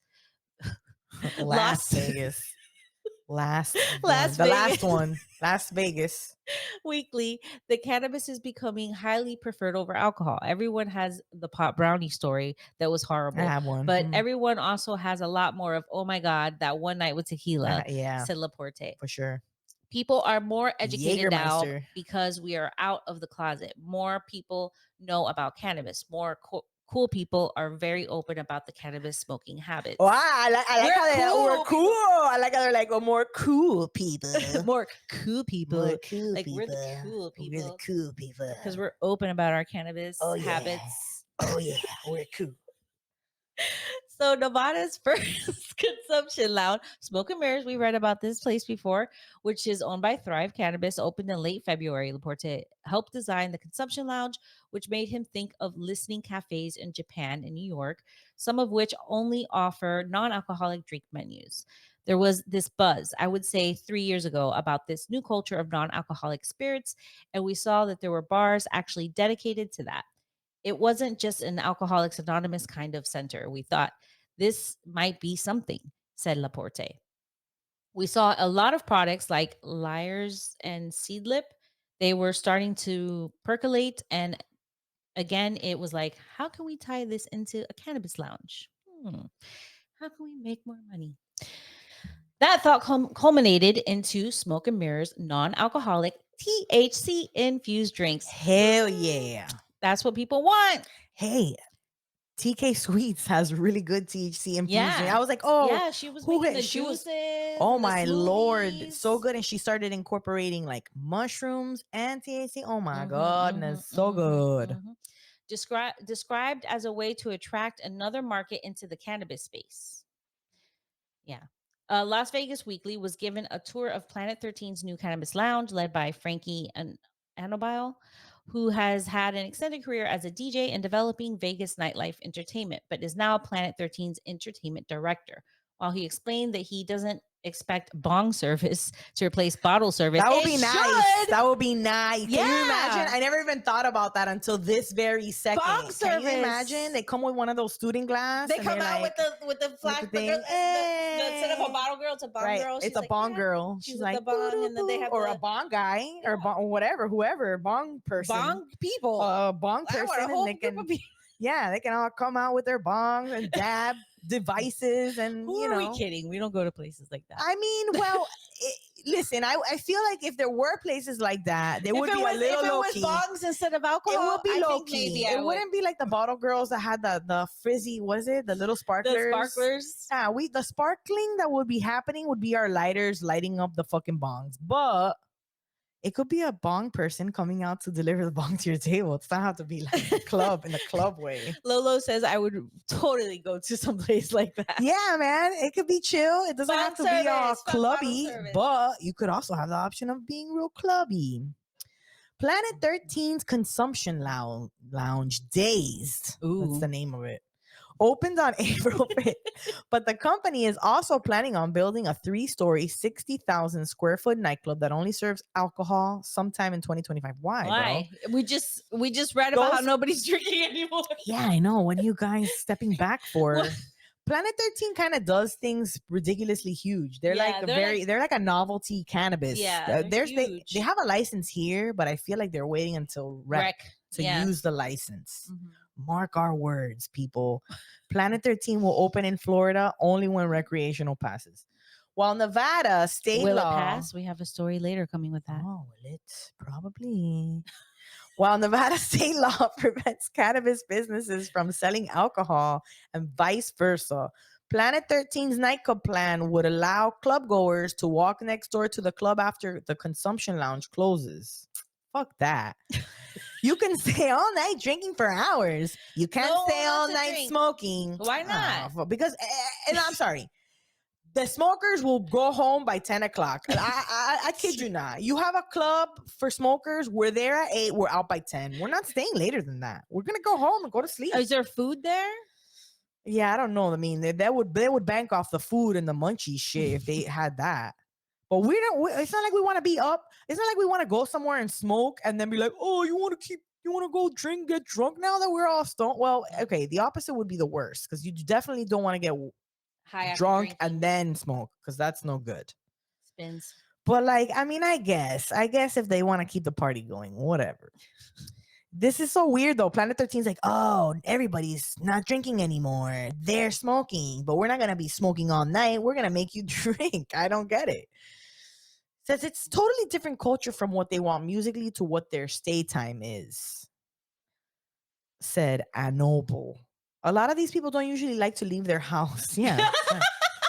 Weekly, the cannabis is becoming highly preferred over alcohol. Everyone has the pot brownie story that was horrible. I have one. But everyone also has a lot more of, oh my God, that one night with tequila, said Laporte. For sure. People are more educated now because we are out of the closet. More people know about cannabis. More cool people are very open about the cannabis smoking habits. Wow, I like how we're cool. I like how they're like, more cool people. More cool people. More cool like people. We're the cool people. We're the cool people. Because we're open about our cannabis habits. Oh yeah, we're cool. So Nevada's first consumption lounge, Smoke and Mirrors, we read about this place before, which is owned by Thrive Cannabis, opened in late February. Laporte helped design the consumption lounge, which made him think of listening cafes in Japan and New York, some of which only offer non-alcoholic drink menus. There was this buzz, I would say 3 years ago, about this new culture of non-alcoholic spirits, and we saw that there were bars actually dedicated to that. It wasn't just an Alcoholics Anonymous kind of center. We thought this might be something, said Laporte. We saw a lot of products like Liars and Seedlip. They were starting to percolate. And again, it was like, how can we tie this into a cannabis lounge? How can we make more money? That thought culminated into Smoke and Mirrors non-alcoholic THC infused drinks. Hell yeah. That's what people want. Hey, TK Sweets has really good THC infusion. I was like, oh, yeah, she was making the juices. Oh and the my lord, smoothies. so good. And she started incorporating like mushrooms and THC. Oh my goodness, so good. Described as a way to attract another market into the cannabis space. Yeah. Las Vegas Weekly was given a tour of Planet 13's new cannabis lounge led by Frankie Anobile, who has had an extended career as a DJ and developing Vegas nightlife entertainment, but is now Planet 13's entertainment director. While he explained that he doesn't expect bong service to replace bottle service. That would be nice. That would be nice. Yeah. Can you imagine? I never even thought about that until this very second. Bong service. Can you imagine? They come with one of those student glass. They come out like, with the flash. Instead of a bottle girl, it's a bong girl. It's a bong girl. She's like, bong, and then they have a bong guy or whatever, whoever, bong person. Bong people. Bong person. And they can, they can all come out with their bongs and dab devices. And who are we kidding? We don't go to places like that. I mean, well, listen, I feel like if there were places like that, they would be a little low key. If it was bongs instead of alcohol, it would be low key. It wouldn't be like the bottle girls that had the frizzy, was it the little sparklers? The sparklers. Yeah, the sparkling that would be happening would be our lighters lighting up the fucking bongs, but it could be a bong person coming out to deliver the bong to your table. It's not have to be like a club in the club way. Lolo says I would totally go to some place like that. Yeah, man. It could be chill. It doesn't have to be all clubby, but you could also have the option of being real clubby. Planet 13's Consumption Lounge Dazed. Ooh. That's the name of it. Opened on April 5th, but the company is also planning on building a 3-story, 60,000 square foot nightclub that only serves alcohol sometime in 2025. Why? Bro? We just read about how nobody's drinking anymore. Yeah, I know. What are you guys stepping back for? Planet 13 kind of does things ridiculously huge. They're they're like a novelty cannabis. Yeah, they have a license here, but I feel like they're waiting until rec to use the license. Mm-hmm. Mark our words, people. Planet 13 will open in Florida only when recreational passes. While Nevada state will law... Will it pass? We have a story later coming with that. Oh, will it? Probably. While Nevada state law prevents cannabis businesses from selling alcohol and vice versa, Planet 13's nightclub plan would allow club goers to walk next door to the club after the consumption lounge closes. Fuck that. You can stay all night drinking for hours. You can't stay all night smoking. Why not? Because, and I'm sorry, the smokers will go home by 10 o'clock. I kid you not. You have a club for smokers. We're there at 8. We're out by 10. We're not staying later than that. We're going to go home and go to sleep. Is there food there? Yeah, I don't know. I mean, they would bank off the food and the munchie shit if they had that. But it's not like we want to be up. It's not like we want to go somewhere and smoke and then be like, oh, you want to go drink, get drunk now that we're all stoned? Well, okay, the opposite would be the worst because you definitely don't want to get high drunk and then smoke because that's no good. Spins. But like, I mean, I guess if they want to keep the party going, whatever. This is so weird though. Planet 13's like, oh, everybody's not drinking anymore. They're smoking, but we're not going to be smoking all night. We're going to make you drink. I don't get it. Says it's totally different culture from what they want musically to what their stay time is. Said Anoble. A lot of these people don't usually like to leave their house. Yeah.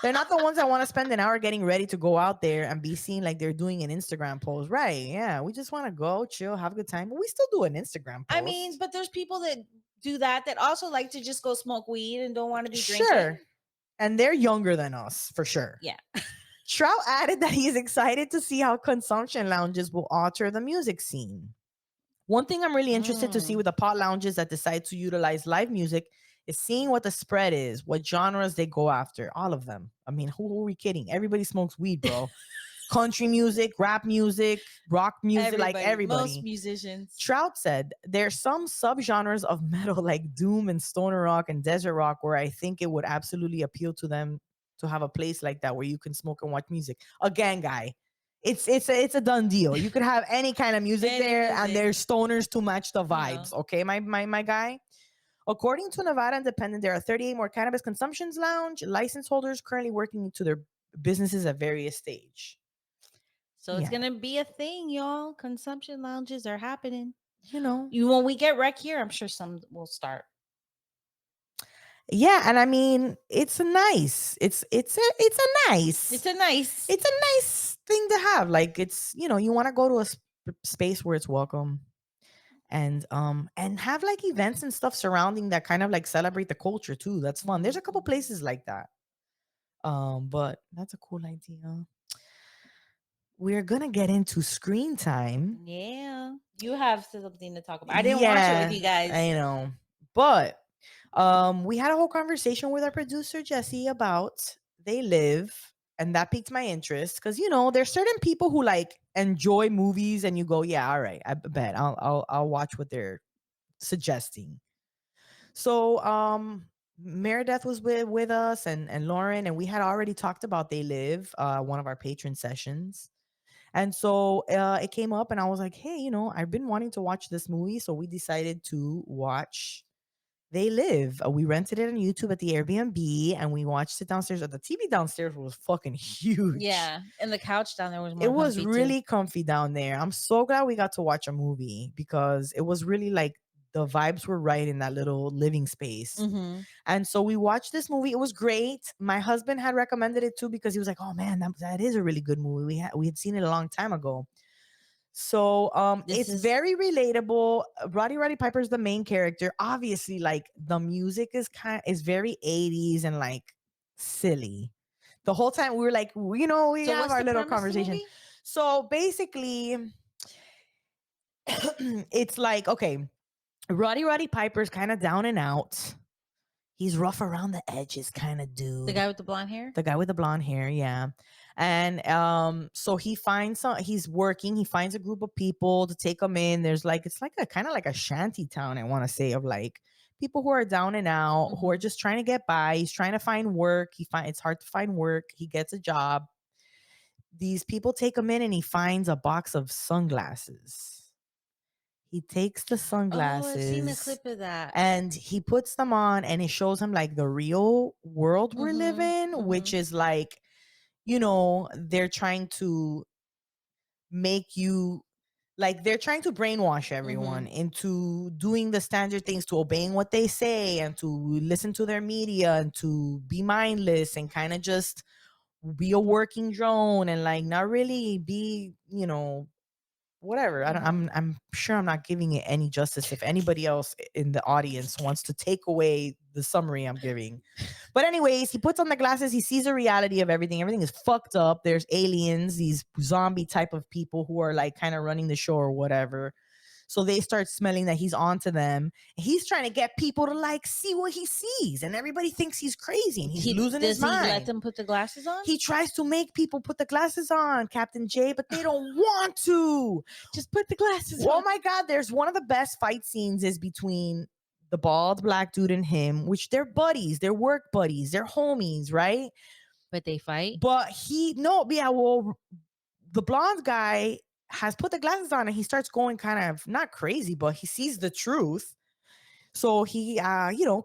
They're not the ones that want to spend an hour getting ready to go out there and be seen like they're doing an Instagram post. Right. Yeah. We just want to go, chill, have a good time. But we still do an Instagram post. I mean, but there's people that do that also like to just go smoke weed and don't want to be drinking. Sure. And they're younger than us, for sure. Yeah. Trout added that he is excited to see how consumption lounges will alter the music scene. One thing I'm really interested to see with the pot lounges that decide to utilize live music is seeing what the spread is, what genres they go after. All of them. I mean, who are we kidding? Everybody smokes weed, bro. Country music, rap music, rock music, like everybody. Most musicians. Trout said there's some subgenres of metal like doom and stoner rock and desert rock where I think it would absolutely appeal to them to have a place like that where you can smoke and watch music. Again, guy, it's a done deal. You could have any kind of music there, and there's stoners to match the vibes. Okay, my guy. According to Nevada Independent, there are 38 more cannabis consumptions lounge license holders currently working into their businesses at various stage. So it's gonna be a thing, y'all. Consumption lounges are happening. When we get rec here, I'm sure some will start. Yeah, and I mean, it's a nice thing to have. Like, it's, you want to go to a space where it's welcome, and have like events and stuff surrounding that kind of like celebrate the culture too. That's fun. There's a couple places like that. But that's a cool idea. We're gonna get into screen time. Yeah, you have something to talk about. I didn't watch it with you guys. I know, but we had a whole conversation with our producer Jesse about They Live, and that piqued my interest because there's certain people who like enjoy movies, and you go, yeah, all right, I bet I'll watch what they're suggesting. So Meredith was with us and Lauren, and we had already talked about They Live, one of our patron sessions. And so it came up, and I was like, hey, I've been wanting to watch this movie. So we decided to watch They Live. We rented it on YouTube at the Airbnb, and we watched it downstairs. The TV downstairs was fucking huge. Yeah, and the couch down there was more It was really too. comfy down there. I'm so glad we got to watch a movie because it was really like the vibes were right in that little living space. Mm-hmm. And so we watched this movie. It was great. My husband had recommended it too because he was like, oh man, that is a really good movie. We had seen it a long time ago. So it's very relatable. Roddy Piper is the main character. Obviously, like the music is very 80s and like silly. The whole time we were like, we have our little conversation. So basically, it's like, okay, Roddy Piper's kind of down and out. He's rough around the edges kind of dude. The guy with the blonde hair? The guy with the blonde hair, yeah. And so he's working, he finds a group of people to take him in. There's like, it's like a kind of like a shanty town, I want to say, of like people who are down and out, who are just trying to get by. He's trying to find work. It's hard to find work. He gets a job. These people take him in, and he finds a box of sunglasses. He takes the sunglasses. Oh, I've seen a clip of that. And he puts them on, and it shows him like the real world we live in, which is like, they're trying to make you, like, they're trying to brainwash everyone into doing the standard things, to obeying what they say, and to listen to their media, and to be mindless, and kind of just be a working drone, and like not really be, whatever. I'm sure I'm not giving it any justice if anybody else in the audience wants to take away the summary I'm giving. But anyways, he puts on the glasses. He sees the reality of everything. Everything is fucked up. There's aliens, these zombie type of people who are like kind of running the show or whatever. So they start smelling that he's onto them. He's trying to get people to like see what he sees, and everybody thinks he's crazy, and he's losing his mind. Does he let them put the glasses on? He tries to make people put the glasses on, Captain J, but they don't want to. Just put the glasses on. Oh my God, there's one of the best fight scenes is between the bald black dude and him, which they're buddies, they're work buddies, they're homies, right? But they fight? But the blonde guy has put the glasses on, and he starts going kind of not crazy, but he sees the truth. So he,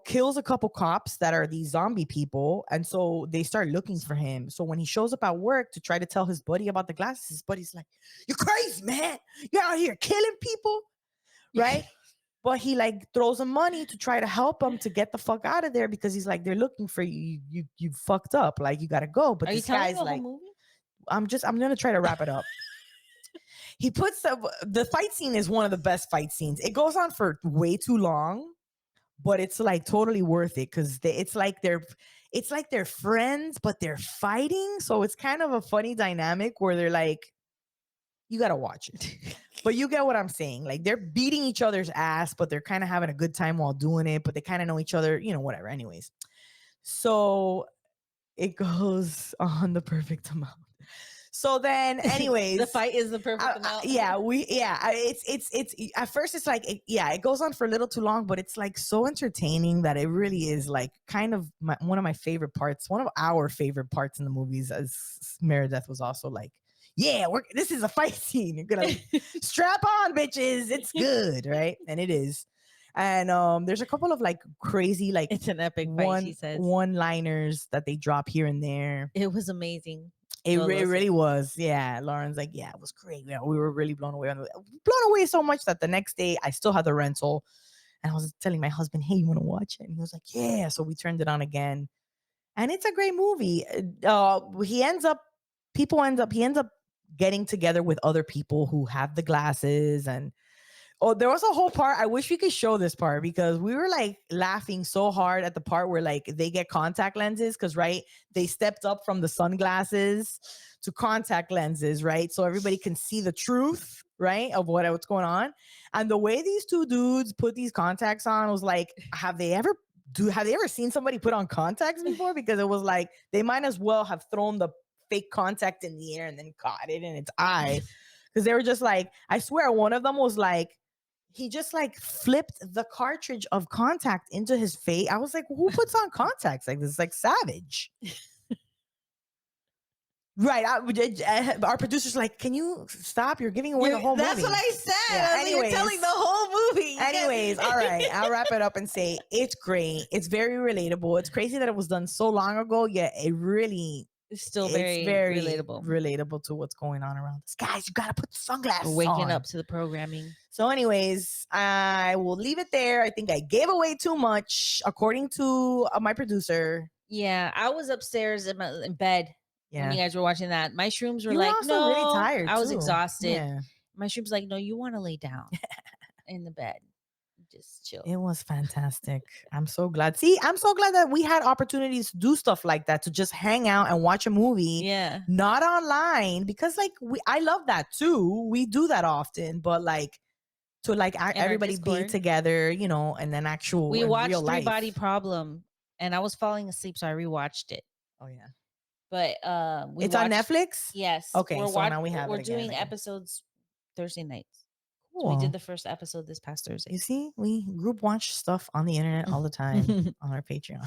kills a couple cops that are these zombie people. And so they start looking for him. So when he shows up at work to try to tell his buddy about the glasses, his buddy's like, you're crazy, man. You're out here killing people, right? But he like throws him money to try to help him to get the fuck out of there, because he's like, they're looking for you. You fucked up. Like, you got to go. But this guy's like, I'm going to try to wrap it up. He puts the fight scene is one of the best fight scenes. It goes on for way too long, but it's like totally worth it because it's like they're friends, but they're fighting. So it's kind of a funny dynamic where they're like, you got to watch it. But you get what I'm saying. Like they're beating each other's ass, but they're kind of having a good time while doing it. But they kind of know each other, whatever. Anyways, so it goes on the perfect amount. So then, anyways, the fight is the perfect amount. It's at first it's like, it goes on for a little too long, but it's like so entertaining that it really is like kind of one of my favorite parts, one of our favorite parts in the movies. As Meredith was also like, yeah, this is a fight scene. You're gonna strap on, bitches. It's good, right? And it is. And there's a couple of like crazy, like it's an epic fight. She says one-liners that they drop here and there. It was amazing. It really was. Yeah. Lauren's like, yeah, it was great. Yeah, we were really blown away so much that the next day I still had the rental. And I was telling my husband, hey, you want to watch it? And he was like, yeah. So we turned it on again. And it's a great movie. He ends up getting together with other people who have the glasses. And there was a whole part. I wish we could show this part because we were like laughing so hard at the part where like they get contact lenses because, right, they stepped up from the sunglasses to contact lenses, right? So everybody can see the truth, right, of what's going on. And the way these two dudes put these contacts on was like, have they ever seen somebody put on contacts before? Because it was like they might as well have thrown the fake contact in the air and then caught it in its eye. Because they were just like, I swear one of them was like, he just like flipped the cartridge of contact into his face. I was like, who puts on contacts like this? Like savage. Right. Our producer's like, can you stop? You're giving away the whole movie. That's what I said. Yeah, You're telling the whole movie. Anyways, all right. I'll wrap it up and say it's great. It's very relatable. It's crazy that it was done so long ago, yet it really it's still very relatable to what's going on around us. Guys, you got to put the sunglasses on. Waking up to the programming. So anyways, I will leave it there. I think I gave away too much, according to my producer. Yeah, I was upstairs in bed when you guys were watching that. My shrooms were like, no. Really tired. I was exhausted. Yeah. My shrooms like, no, you want to lay down in the bed. Just chill. It was fantastic. I'm so glad. See, I'm so glad that we had opportunities to do stuff like that, to just hang out and watch a movie. Yeah. Not online, because like I love that too. We do that often, but like to like everybody be together, and then we watched Three Body Problem and I was falling asleep, so I rewatched it. Oh yeah. But it's on Netflix? Yes. Okay, now we have we're doing episodes Thursday nights. Cool. So we did the first episode this past Thursday. You see, we group watch stuff on the internet all the time on our Patreon.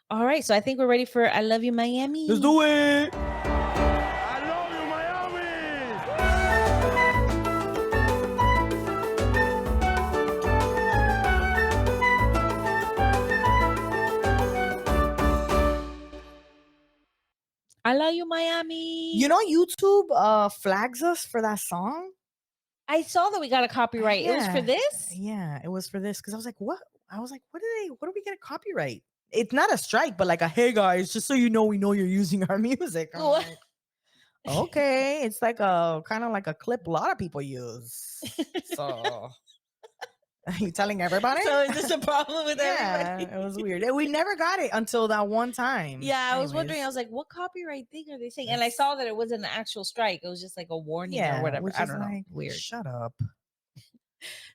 All right, so I think we're ready for I Love You Miami. Let's do it. I love you, I Love You Miami. You know, YouTube flags us for that song. I saw that we got a copyright. Yeah. It was for this? Yeah, it was for this. Because I was like, what? I was like, what do we get a copyright? It's not a strike, but like a, hey guys, just so you know, we know you're using our music. I'm like, okay. It's like a kind of like a clip a lot of people use. So are you telling everybody? So is this a problem with everybody? It was weird. We never got it until that one time. Yeah, I was wondering. I was like, what copyright thing are they saying? And I saw that it wasn't an actual strike. It was just like a warning or whatever. I don't know. Weird. Shut up.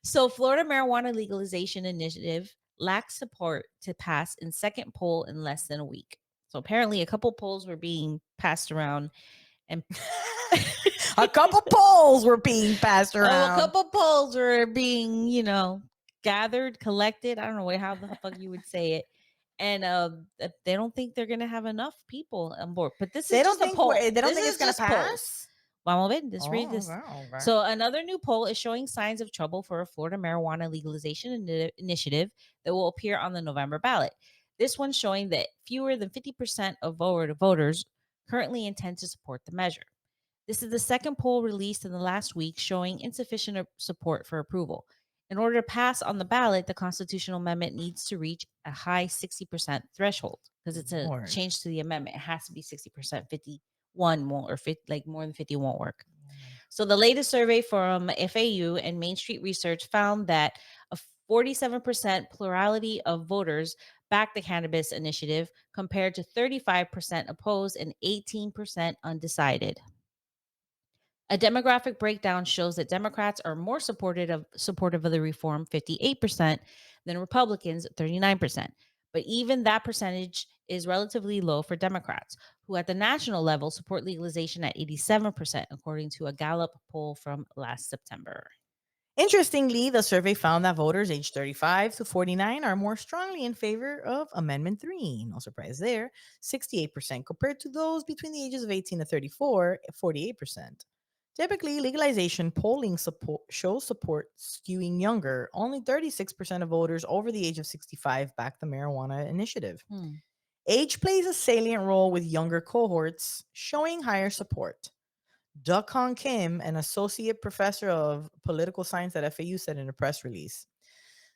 So Florida marijuana legalization initiative lacks support to pass in second poll in less than a week. So apparently a couple polls were being passed around and a couple polls were being passed around. A couple polls were being, gathered, collected. I don't know how the fuck you would say it. And they don't think they're going to have enough people on board. But this is just a poll. They don't think it's going to pass? Vamos a ver. Let's read this. Okay. So another new poll is showing signs of trouble for a Florida marijuana legalization initiative that will appear on the November ballot. This one's showing that fewer than 50% of voters currently intend to support the measure. This is the second poll released in the last week showing insufficient support for approval. In order to pass on the ballot, the constitutional amendment needs to reach a high 60% threshold because it's a change to the amendment. It has to be 60%, 51 won't, or 50, like more than 50 won't work. So the latest survey from FAU and Main Street Research found that 47% plurality of voters backed the cannabis initiative, compared to 35% opposed and 18% undecided. A demographic breakdown shows that Democrats are more supportive of the reform, 58%, than Republicans, 39%. But even that percentage is relatively low for Democrats, who at the national level support legalization at 87%, according to a Gallup poll from last September. Interestingly, the survey found that voters aged 35 to 49 are more strongly in favor of Amendment 3. No surprise there. 68% compared to those between the ages of 18 to 34, 48%. Typically, legalization polling shows support skewing younger. Only 36% of voters over the age of 65 back the marijuana initiative. Age plays a salient role with younger cohorts, showing higher support. Duck Hong Kim, an associate professor of political science at FAU, said in a press release.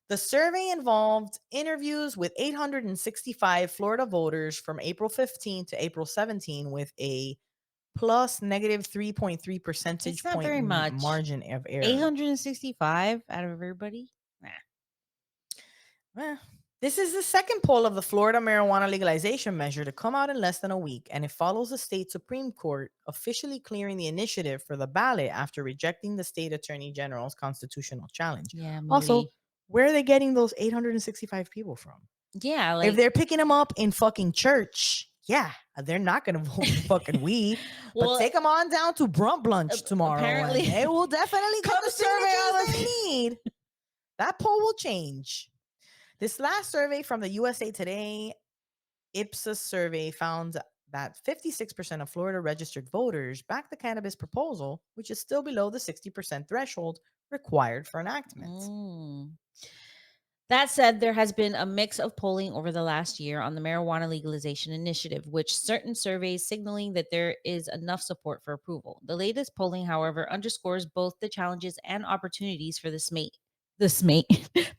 The survey involved interviews with 865 Florida voters from April 15 to April 17 with a plus negative 3.3 percentage not point very much. margin of error. 865 out of everybody? Nah. This is the second poll of the Florida marijuana legalization measure to come out in less than a week, and it follows the state Supreme Court officially clearing the initiative for the ballot after rejecting the state attorney general's constitutional challenge. Yeah, Also, Moody. where are they getting those 865 people from? Yeah, like if they're picking them up in fucking church, yeah, they're not going to vote for fucking weed. well, but take them on down to Brunt Blunch tomorrow, apparently- and they will definitely get Come the survey all signatures of they need. That poll will change. This last survey from the USA Today Ipsos survey found that 56% of Florida registered voters backed the cannabis proposal, which is still below the 60% threshold required for enactment. That said, there has been a mix of polling over the last year on the marijuana legalization initiative, with certain surveys signaling that there is enough support for approval. The latest polling, however, underscores both the challenges and opportunities for the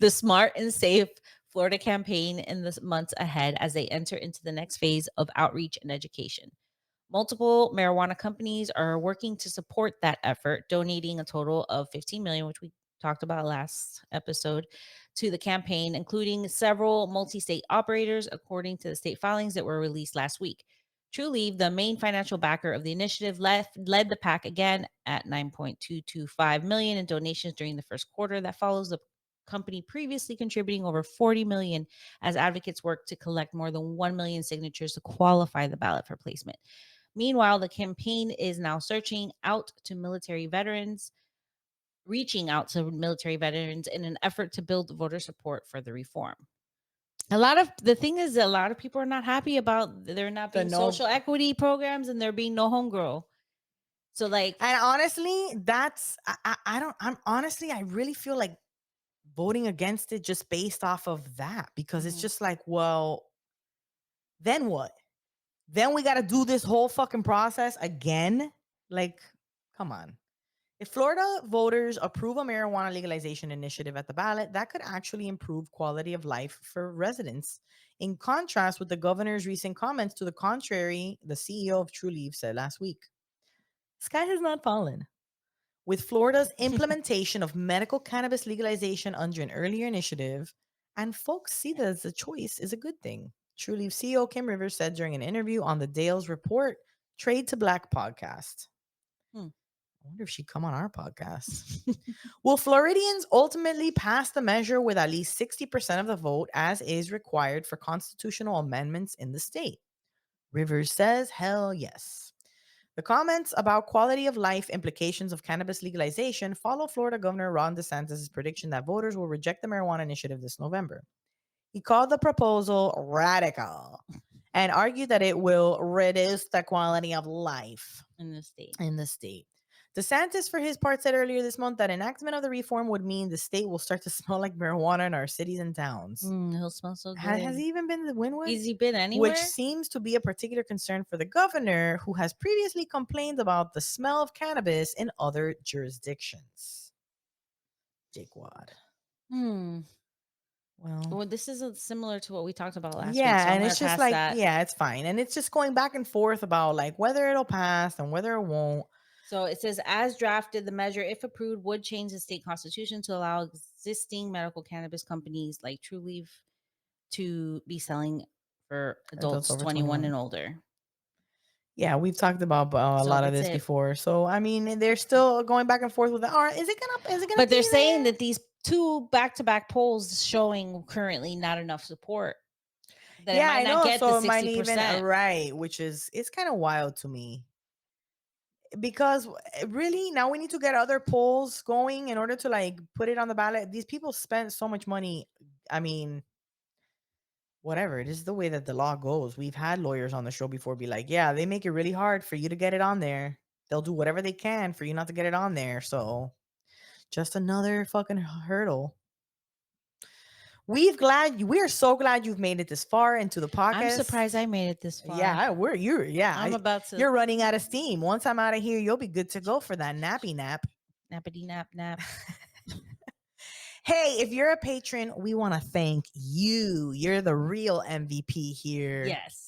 smart and safe Florida campaign in the months ahead as they enter into the next phase of outreach and education. Multiple marijuana companies are working to support that effort, donating a total of $15 million, which we talked about last episode, to the campaign, including several multi-state operators, according to the state filings that were released last week. Trulieve, the main financial backer of the initiative, led the pack again at $9.225 million in donations during the first quarter. That follows the company previously contributing over $40 million as advocates work to collect more than 1 million signatures to qualify the ballot for placement. Meanwhile, the campaign is now reaching out to military veterans in an effort to build voter support for the reform. A lot of people are not happy about there not being social equity programs and there being no homegirl. So like, and honestly, I really feel like voting against it just based off of that, because it's just like, well, then what? Then we got to do this whole fucking process again? Like, come on. If Florida voters approve a marijuana legalization initiative at the ballot, that could actually improve quality of life for residents. In contrast with the governor's recent comments to the contrary, the CEO of Trulieve said last week. The sky has not fallen. With Florida's implementation of medical cannabis legalization under an earlier initiative, and folks see that as a choice is a good thing. Trulieve CEO Kim Rivers said during an interview on the Dale's Report Trade to Black podcast. I wonder if she'd come on our podcast. Will Floridians ultimately pass the measure with at least 60% of the vote, as is required for constitutional amendments in the state? Rivers says, hell yes. The comments about quality of life implications of cannabis legalization follow Florida Governor Ron DeSantis' prediction that voters will reject the marijuana initiative this November. He called the proposal radical and argued that it will reduce the quality of life in the state. DeSantis, for his part, said earlier this month that enactment of the reform would mean the state will start to smell like marijuana in our cities and towns. He'll smell so good. Has he even been to Wynwood? Has he been anywhere? Which seems to be a particular concern for the governor, who has previously complained about the smell of cannabis in other jurisdictions. Jake Wad. Well, this is similar to what we talked about last week. Yeah, so and it's just like, yeah, it's fine. And it's just going back and forth about like whether it'll pass and whether it won't. So it says, as drafted, the measure, if approved, would change the state constitution to allow existing medical cannabis companies like Trulieve to be selling for adults over 21 and older. Yeah, we've talked about a So lot of that's this it. before. So I mean, they're still going back and forth with the is it gonna But they're be saying there? that these 2 back-to-back polls showing currently not enough support. That it Yeah, might I not know. get So the it might even 60%. right, which is it's kind of wild to me. Because really now we need to get other polls going in order to like put it on the ballot. These people spent so much money. I mean, whatever. It is the way that the law goes. We've had lawyers on the show before be like, yeah, they make it really hard for you to get it on there. They'll do whatever they can for you not to get it on there. So just another fucking hurdle. We're so glad you've made it this far into the podcast. I'm surprised I made it this far. Yeah, I'm about to you're running out of steam. Once I'm out of here, you'll be good to go for that nappy nap. nappity nap nap. Hey, if you're a patron, we want to thank you. You're the real MVP here. Yes.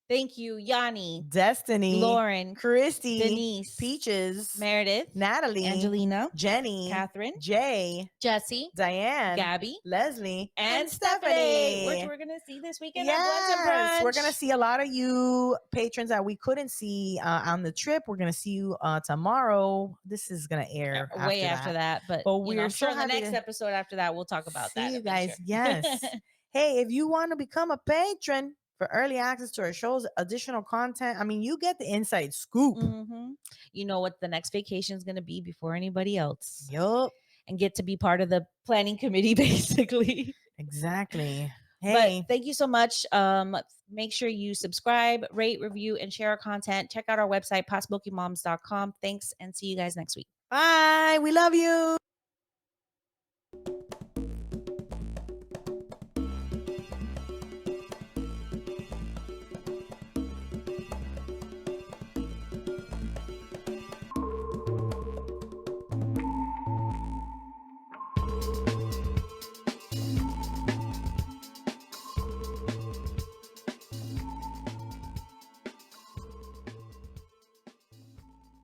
Thank you, Yanni, Destiny, Lauren, Christy, Denise, Peaches, Meredith, Natalie, Angelina, Jenny, Catherine, Jay, Jesse, Diane, Gabby, Leslie, and Stephanie, which we're gonna see this weekend at Blunts and Yes, we're gonna Brunch. see a lot of you patrons that we couldn't see on the trip. We're gonna see you tomorrow. This is gonna air way after that, but we're I'm so sure in the happy next to episode after that we'll talk about see that. you guys. adventure. Yes. Hey, if you want to become a patron for early access to our shows, additional content, I mean, you get the inside scoop. You know what the next vacation is going to be before anybody else. Yup. And get to be part of the planning committee, basically. Exactly. Hey. But thank you so much. Make sure you subscribe, rate, review, and share our content. Check out our website, possibilitymoms.com. Thanks, and see you guys next week. Bye. We love you.